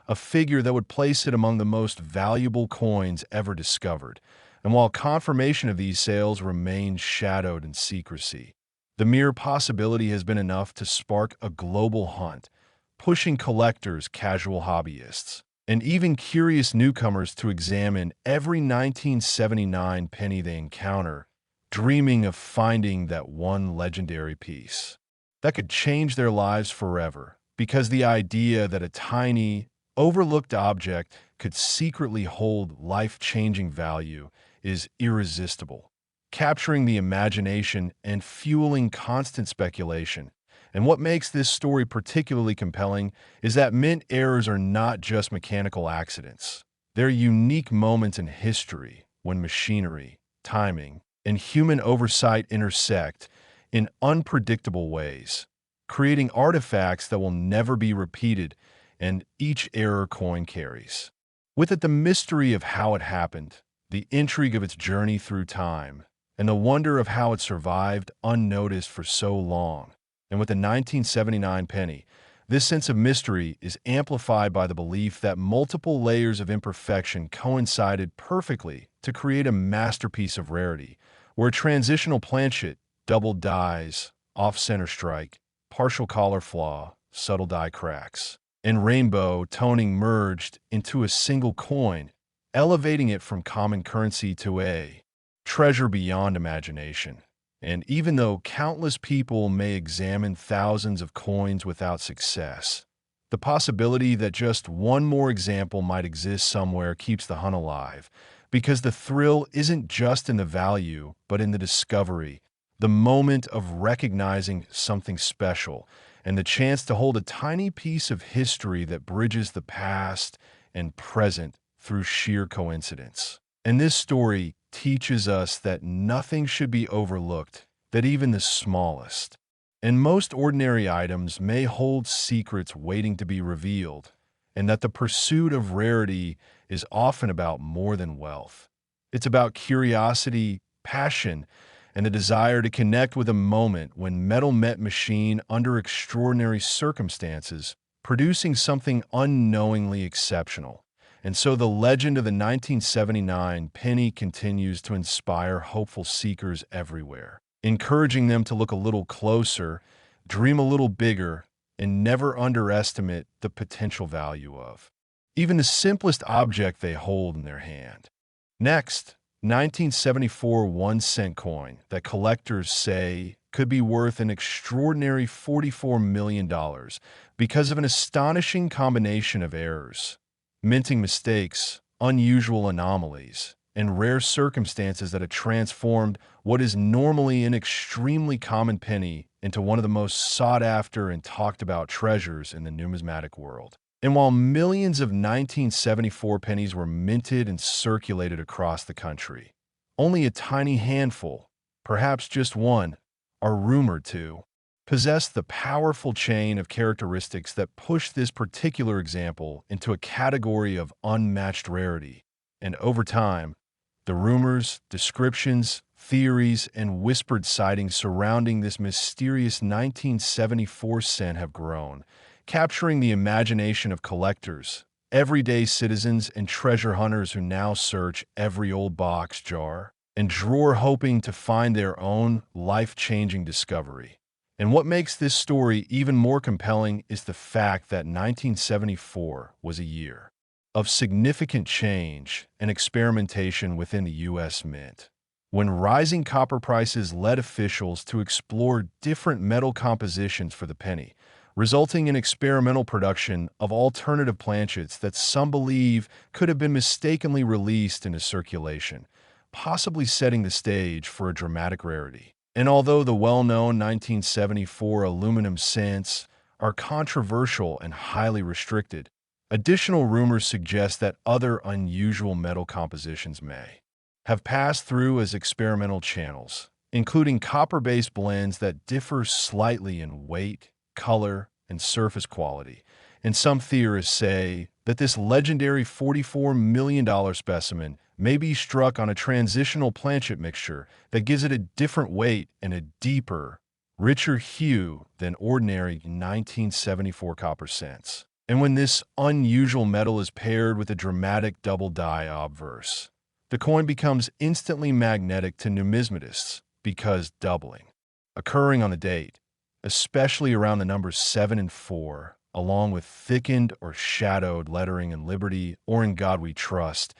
a figure that would place it among the most valuable coins ever discovered. And while confirmation of these sales remains shadowed in secrecy, the mere possibility has been enough to spark a global hunt, pushing collectors, casual hobbyists, and even curious newcomers to examine every 1979 penny they encounter, dreaming of finding that one legendary piece that could change their lives forever, because the idea that a tiny, overlooked object could secretly hold life-changing value is irresistible, capturing the imagination and fueling constant speculation. And what makes this story particularly compelling is that mint errors are not just mechanical accidents. They're unique moments in history when machinery, timing, and human oversight intersect in unpredictable ways, creating artifacts that will never be repeated, and each error coin carries with it the mystery of how it happened, the intrigue of its journey through time, and the wonder of how it survived unnoticed for so long. And with the 1979 penny, this sense of mystery is amplified by the belief that multiple layers of imperfection coincided perfectly to create a masterpiece of rarity, where a transitional planchet, double dies, off-center strike, partial collar flaw, subtle die cracks, and rainbow toning merged into a single coin, elevating it from common currency to a treasure beyond imagination. And even though countless people may examine thousands of coins without success, the possibility that just one more example might exist somewhere keeps the hunt alive, because the thrill isn't just in the value, but in the discovery, the moment of recognizing something special, and the chance to hold a tiny piece of history that bridges the past and present through sheer coincidence. And this story teaches us that nothing should be overlooked, that even the smallest and most ordinary items may hold secrets waiting to be revealed, and that the pursuit of rarity is often about more than wealth. It's about curiosity, passion, and the desire to connect with a moment when metal met machine under extraordinary circumstances, producing something unknowingly exceptional. And so the legend of the 1979 penny continues to inspire hopeful seekers everywhere, encouraging them to look a little closer, dream a little bigger, and never underestimate the potential value of even the simplest object they hold in their hand. Next, 1974 1-cent coin that collectors say could be worth an extraordinary $44 million because of an astonishing combination of errors, minting mistakes, unusual anomalies, and rare circumstances that have transformed what is normally an extremely common penny into one of the most sought-after and talked-about treasures in the numismatic world. And while millions of 1974 pennies were minted and circulated across the country, only a tiny handful, perhaps just one, are rumored to possess the powerful chain of characteristics that push this particular example into a category of unmatched rarity. And over time, The rumors, descriptions, theories, and whispered sightings surrounding this mysterious 1974 cent have grown, capturing the imagination of collectors, everyday citizens, and treasure hunters who now search every old box, jar, and drawer hoping to find their own life-changing discovery. And what makes this story even more compelling is the fact that 1974 was a year of significant change and experimentation within the U.S. Mint, when rising copper prices led officials to explore different metal compositions for the penny, resulting in experimental production of alternative planchets that some believe could have been mistakenly released into circulation, possibly setting the stage for a dramatic rarity. And although the well-known 1974 aluminum cents are controversial and highly restricted, additional rumors suggest that other unusual metal compositions may have passed through as experimental channels, including copper-based blends that differ slightly in weight, color, and surface quality. And some theorists say that this legendary $44 million specimen may be struck on a transitional planchet mixture that gives it a different weight and a deeper, richer hue than ordinary 1974 copper cents. And when this unusual metal is paired with a dramatic double die obverse, the coin becomes instantly magnetic to numismatists because doubling, occurring on the date, especially around the numbers 7 and 4, along with thickened or shadowed lettering in Liberty or In God We Trust,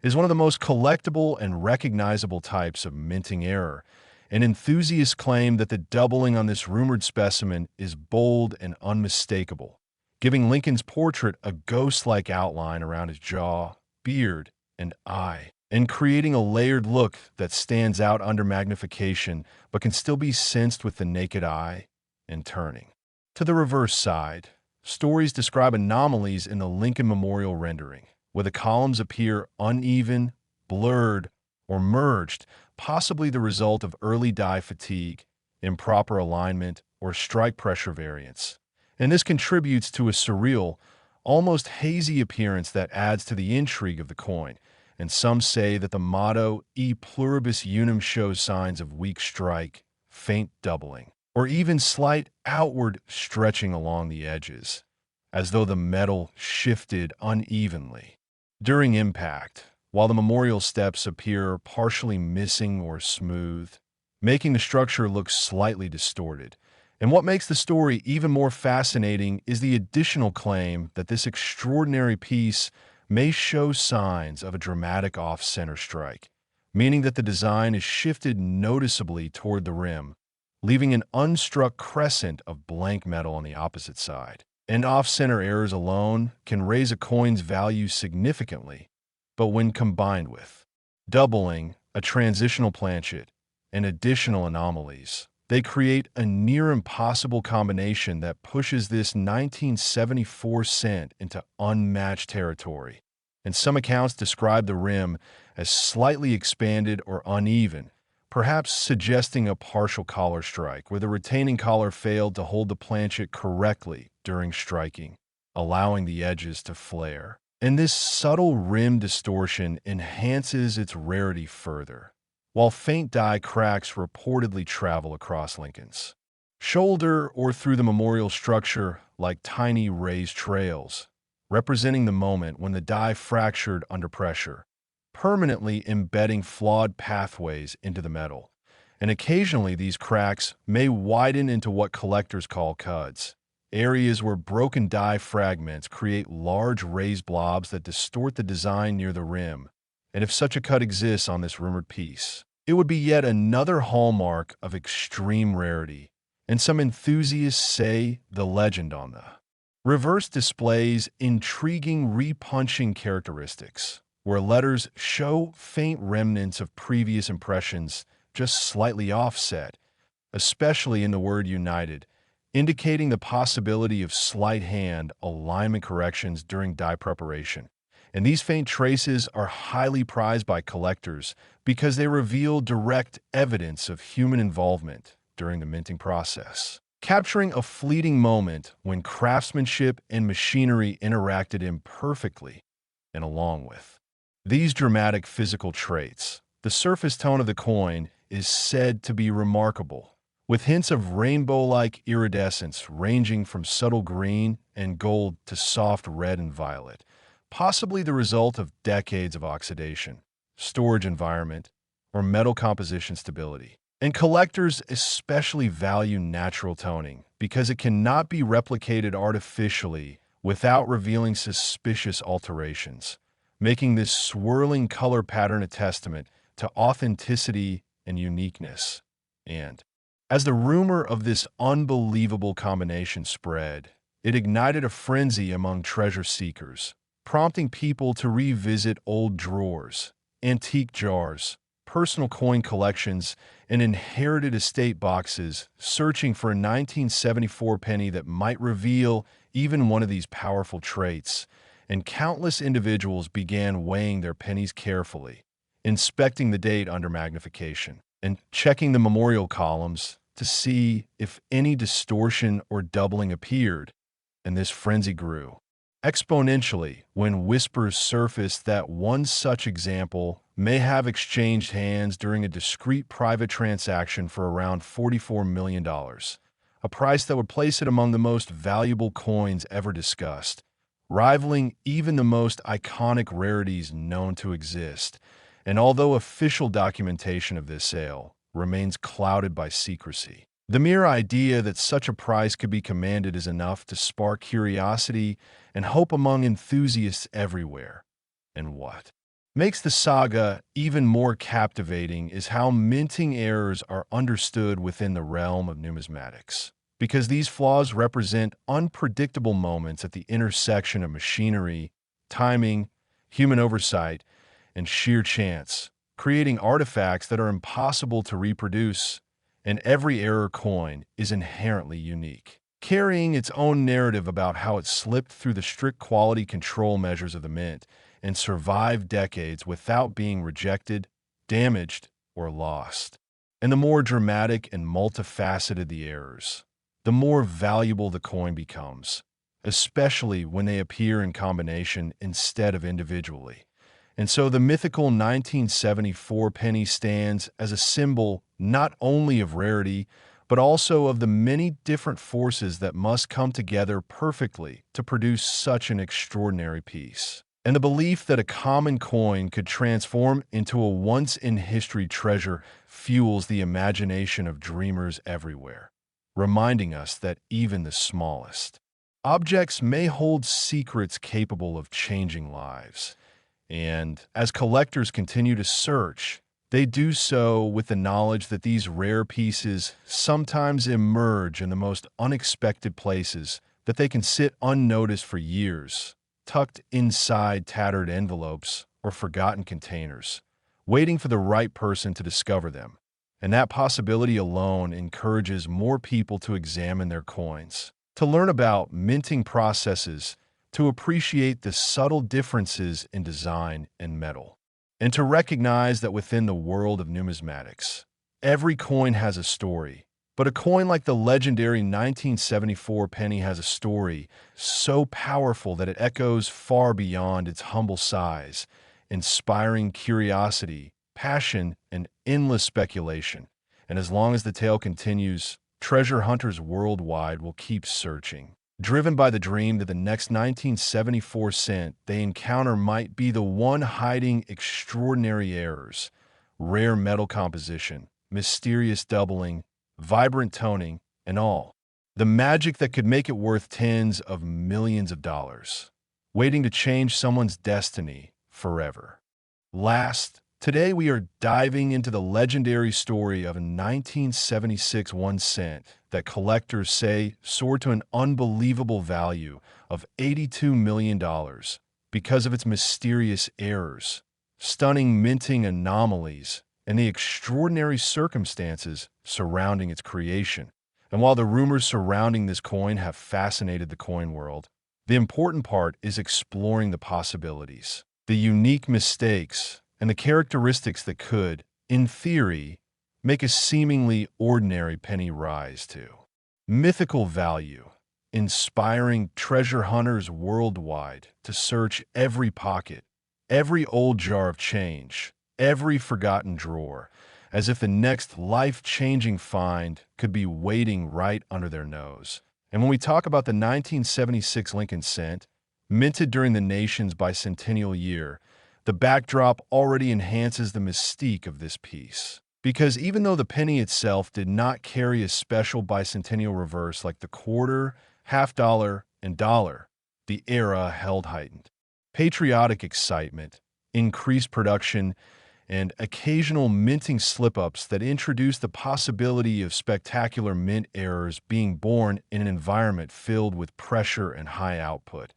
is one of the most collectible and recognizable types of minting error, and enthusiasts claim that the doubling on this rumored specimen is bold and unmistakable, giving Lincoln's portrait a ghost-like outline around his jaw, beard, and eye, and creating a layered look that stands out under magnification but can still be sensed with the naked eye and turning. To the reverse side, stories describe anomalies in the Lincoln Memorial rendering, where the columns appear uneven, blurred, or merged, possibly the result of early die fatigue, improper alignment, or strike pressure variance. And this contributes to a surreal, almost hazy appearance that adds to the intrigue of the coin. And some say that the motto E pluribus unum shows signs of weak strike, faint doubling, or even slight outward stretching along the edges, as though the metal shifted unevenly during impact, while the memorial steps appear partially missing or smooth, making the structure look slightly distorted. And what makes the story even more fascinating is the additional claim that this extraordinary piece may show signs of a dramatic off-center strike, meaning that the design is shifted noticeably toward the rim, leaving an unstruck crescent of blank metal on the opposite side. And off-center errors alone can raise a coin's value significantly, but when combined with doubling, a transitional planchet, and additional anomalies, they create a near-impossible combination that pushes this 1974 cent into unmatched territory. And some accounts describe the rim as slightly expanded or uneven, perhaps suggesting a partial collar strike, where the retaining collar failed to hold the planchet correctly during striking, allowing the edges to flare. And this subtle rim distortion enhances its rarity further, while faint die cracks reportedly travel across Lincoln's shoulder or through the memorial structure like tiny raised trails, representing the moment when the die fractured under pressure, permanently embedding flawed pathways into the metal. And occasionally these cracks may widen into what collectors call cuds, areas where broken die fragments create large raised blobs that distort the design near the rim. And if such a cut exists on this rumored piece, it would be yet another hallmark of extreme rarity, and some enthusiasts say the legend on the reverse displays intriguing repunching characteristics, where letters show faint remnants of previous impressions just slightly offset, especially in the word united, indicating the possibility of slight hand alignment corrections during die preparation. And these faint traces are highly prized by collectors because they reveal direct evidence of human involvement during the minting process, capturing a fleeting moment when craftsmanship and machinery interacted imperfectly. And along with These dramatic physical traits, the surface tone of the coin is said to be remarkable, with hints of rainbow-like iridescence ranging from subtle green and gold to soft red and violet, possibly the result of decades of oxidation, storage environment, or metal composition stability. And collectors especially value natural toning because it cannot be replicated artificially without revealing suspicious alterations, making this swirling color pattern a testament to authenticity and uniqueness. And as the rumor of this unbelievable combination spread, it ignited a frenzy among treasure seekers, prompting people to revisit old drawers, antique jars, personal coin collections, and inherited estate boxes, searching for a 1974 penny that might reveal even one of these powerful traits. And countless individuals began weighing their pennies carefully, inspecting the date under magnification, and checking the memorial columns to see if any distortion or doubling appeared. And this frenzy grew exponentially when whispers surfaced that one such example may have exchanged hands during a discreet private transaction for around $44 million, a price that would place it among the most valuable coins ever discussed, rivaling even the most iconic rarities known to exist. And although official documentation of this sale remains clouded by secrecy, the mere idea that such a price could be commanded is enough to spark curiosity and hope among enthusiasts everywhere. And what makes the saga even more captivating is how minting errors are understood within the realm of numismatics, because these flaws represent unpredictable moments at the intersection of machinery, timing, human oversight, and sheer chance, creating artifacts that are impossible to reproduce. And every error coin is inherently unique, carrying its own narrative about how it slipped through the strict quality control measures of the mint and survived decades without being rejected, damaged, or lost. And the more dramatic and multifaceted the errors, the more valuable the coin becomes, especially when they appear in combination instead of individually. And so the mythical 1974 penny stands as a symbol not only of rarity, but also of the many different forces that must come together perfectly to produce such an extraordinary piece. And the belief that a common coin could transform into a once-in-history treasure fuels the imagination of dreamers everywhere, reminding us that even the smallest objects may hold secrets capable of changing lives. And as collectors continue to search, they do so with the knowledge that these rare pieces sometimes emerge in the most unexpected places, that they can sit unnoticed for years, tucked inside tattered envelopes or forgotten containers, waiting for the right person to discover them. And that possibility alone encourages more people to examine their coins, to learn about minting processes, to appreciate the subtle differences in design and metal, and to recognize that within the world of numismatics, every coin has a story. But a coin like the legendary 1974 penny has a story so powerful that it echoes far beyond its humble size, inspiring curiosity, passion, and endless speculation. And as long as the tale continues, treasure hunters worldwide will keep searching, driven by the dream that the next 1974 cent they encounter might be the one hiding extraordinary errors, rare metal composition, mysterious doubling, vibrant toning, and all. The magic that could make it worth tens of millions of dollars, waiting to change someone's destiny forever. Last, today we are diving into the legendary story of a 1976 1 cent that collectors say soared to an unbelievable value of $82 million because of its mysterious errors, stunning minting anomalies, and the extraordinary circumstances surrounding its creation. And while the rumors surrounding this coin have fascinated the coin world, the important part is exploring the possibilities, the unique mistakes, and the characteristics that could, in theory, make a seemingly ordinary penny rise to mythical value, inspiring treasure hunters worldwide to search every pocket, every old jar of change, every forgotten drawer, as if the next life-changing find could be waiting right under their nose. And when we talk about the 1976 Lincoln cent, minted during the nation's bicentennial year, the backdrop already enhances the mystique of this piece. Because even though the penny itself did not carry a special bicentennial reverse like the quarter, half dollar, and dollar, the era held heightened patriotic excitement, increased production, and occasional minting slip-ups that introduced the possibility of spectacular mint errors being born in an environment filled with pressure and high output,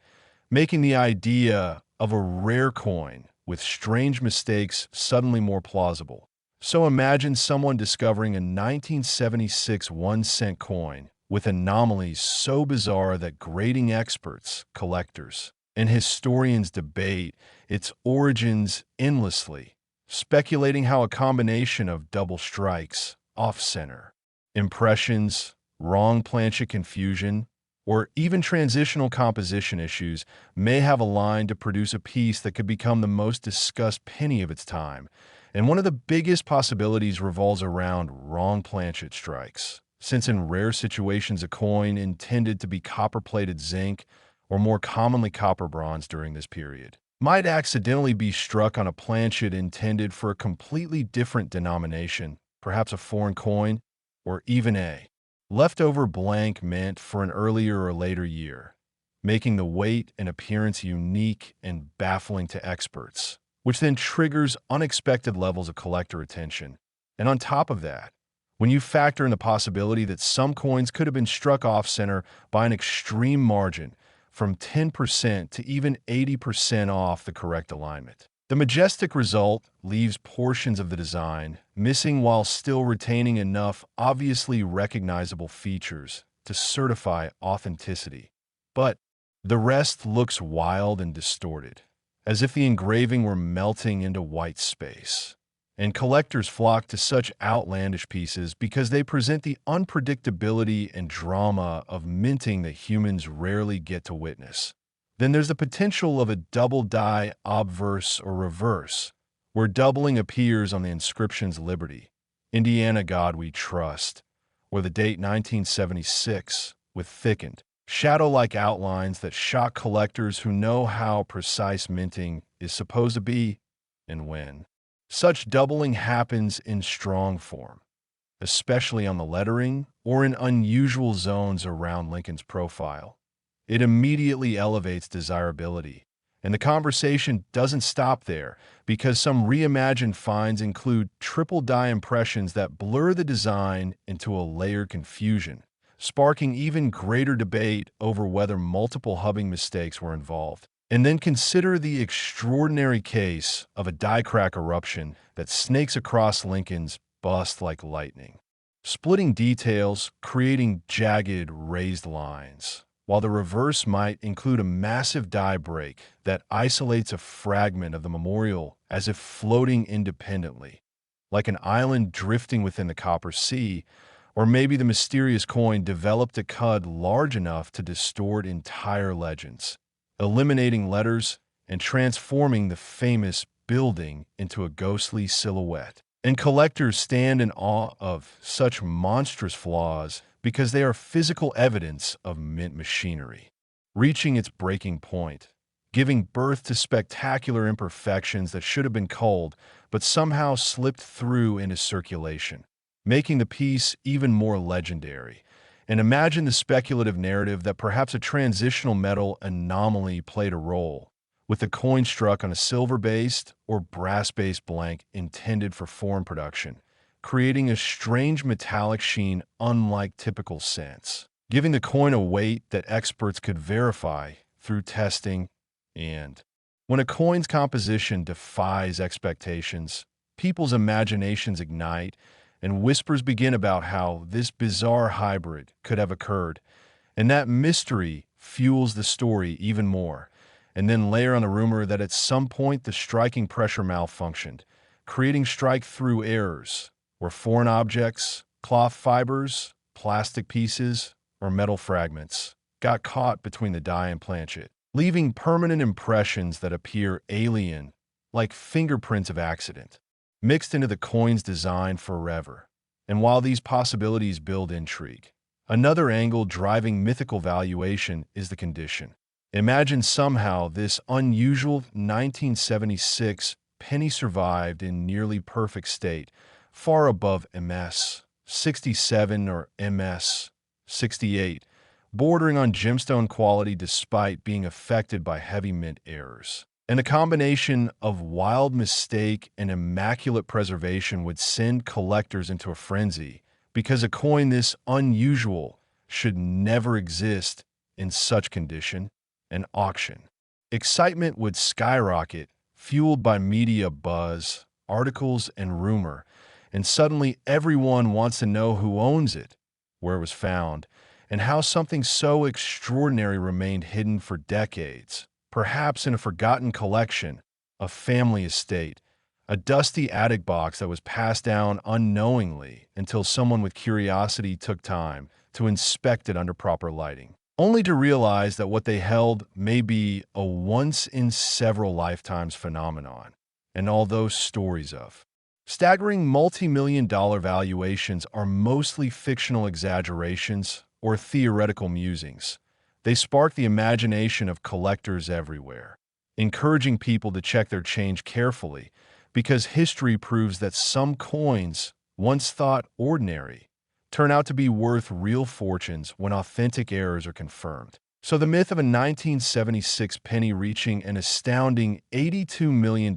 making the idea of a rare coin with strange mistakes suddenly more plausible. So imagine someone discovering a 1976 1-cent coin with anomalies so bizarre that grading experts, collectors, and historians debate its origins endlessly, speculating how a combination of double strikes, off-center, impressions, wrong planchet confusion, or even transitional composition issues may have aligned to produce a piece that could become the most discussed penny of its time. And one of the biggest possibilities revolves around wrong planchet strikes, since in rare situations a coin intended to be copper-plated zinc, or more commonly copper bronze during this period, might accidentally be struck on a planchet intended for a completely different denomination, perhaps a foreign coin, or even a leftover blank meant for an earlier or later year, making the weight and appearance unique and baffling to experts, which then triggers unexpected levels of collector attention. And on top of that, when you factor in the possibility that some coins could have been struck off-center by an extreme margin, from 10% to even 80% off the correct alignment, the majestic result leaves portions of the design missing while still retaining enough obviously recognizable features to certify authenticity. But the rest looks wild and distorted, as if the engraving were melting into white space. And collectors flock to such outlandish pieces because they present the unpredictability and drama of minting that humans rarely get to witness. Then there's the potential of a double die obverse or reverse, where doubling appears on the inscription's Liberty, Indiana God We Trust, or the date 1976, with thickened, shadow-like outlines that shock collectors who know how precise minting is supposed to be and when. Such doubling happens in strong form, especially on the lettering or in unusual zones around Lincoln's profile. It immediately elevates desirability, and the conversation doesn't stop there because some reimagined finds include triple die impressions that blur the design into a layered confusion, sparking even greater debate over whether multiple hubbing mistakes were involved. And then consider the extraordinary case of a die crack eruption that snakes across Lincoln's bust like lightning, splitting details, creating jagged, raised lines, while the reverse might include a massive die break that isolates a fragment of the memorial as if floating independently, like an island drifting within the copper sea. Or maybe the mysterious coin developed a cud large enough to distort entire legends, eliminating letters and transforming the famous building into a ghostly silhouette. And collectors stand in awe of such monstrous flaws because they are physical evidence of mint machinery, reaching its breaking point, giving birth to spectacular imperfections that should have been culled but somehow slipped through into circulation, making the piece even more legendary. And imagine the speculative narrative that perhaps a transitional metal anomaly played a role, with the coin struck on a silver-based or brass-based blank intended for foreign production, creating a strange metallic sheen unlike typical cents, giving the coin a weight that experts could verify through testing. And when a coin's composition defies expectations, people's imaginations ignite, and whispers begin about how this bizarre hybrid could have occurred, and that mystery fuels the story even more. And then layer on the rumor that at some point the striking pressure malfunctioned, creating strike-through errors, where foreign objects, cloth fibers, plastic pieces, or metal fragments got caught between the die and planchet, leaving permanent impressions that appear alien like fingerprints of accident, mixed into the coin's design forever. And while these possibilities build intrigue, another angle driving mythical valuation is the condition. Imagine somehow this unusual 1976 penny survived in nearly perfect state, far above MS 67 or MS 68, bordering on gemstone quality despite being affected by heavy mint errors. And a combination of wild mistake and immaculate preservation would send collectors into a frenzy, because a coin this unusual should never exist in such condition. An auction. Excitement would skyrocket, fueled by media buzz, articles, and rumor, and suddenly everyone wants to know who owns it, where it was found, and how something so extraordinary remained hidden for decades, perhaps in a forgotten collection, a family estate, a dusty attic box that was passed down unknowingly until someone with curiosity took time to inspect it under proper lighting, only to realize that what they held may be a once-in-several-lifetimes phenomenon. And all those stories of staggering multi-million-dollar valuations are mostly fictional exaggerations or theoretical musings. They spark the imagination of collectors everywhere, encouraging people to check their change carefully, because history proves that some coins, once thought ordinary, turn out to be worth real fortunes when authentic errors are confirmed. So the myth of a 1976 penny reaching an astounding $82 million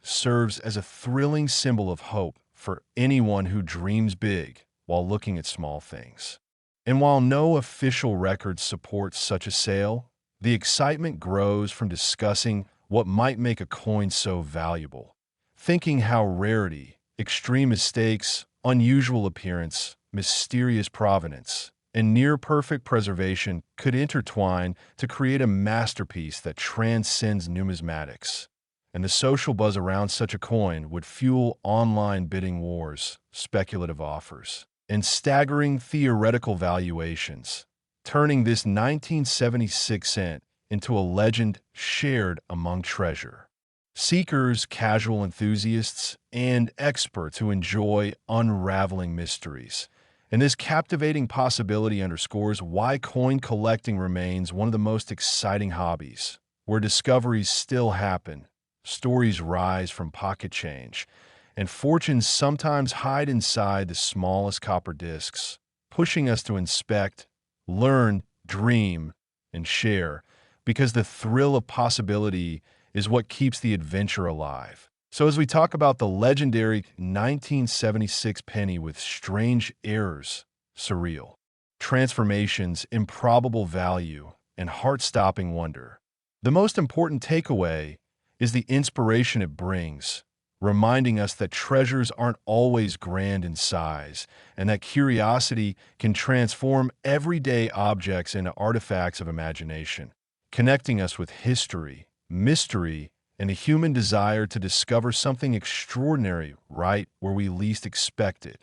serves as a thrilling symbol of hope for anyone who dreams big while looking at small things. And while no official record supports such a sale, the excitement grows from discussing what might make a coin so valuable, thinking how rarity, extreme mistakes, unusual appearance, mysterious provenance, and near-perfect preservation could intertwine to create a masterpiece that transcends numismatics. And the social buzz around such a coin would fuel online bidding wars, speculative offers, and staggering theoretical valuations, turning this 1976 cent into a legend shared among treasure seekers, casual enthusiasts, and experts who enjoy unraveling mysteries. And this captivating possibility underscores why coin collecting remains one of the most exciting hobbies, where discoveries still happen, stories rise from pocket change, and fortunes sometimes hide inside the smallest copper discs, pushing us to inspect, learn, dream, and share, because the thrill of possibility is what keeps the adventure alive. So as we talk about the legendary 1976 penny with strange errors, surreal transformations, improbable value, and heart-stopping wonder, the most important takeaway is the inspiration it brings, reminding us that treasures aren't always grand in size, and that curiosity can transform everyday objects into artifacts of imagination, connecting us with history, mystery, and a human desire to discover something extraordinary right where we least expect it.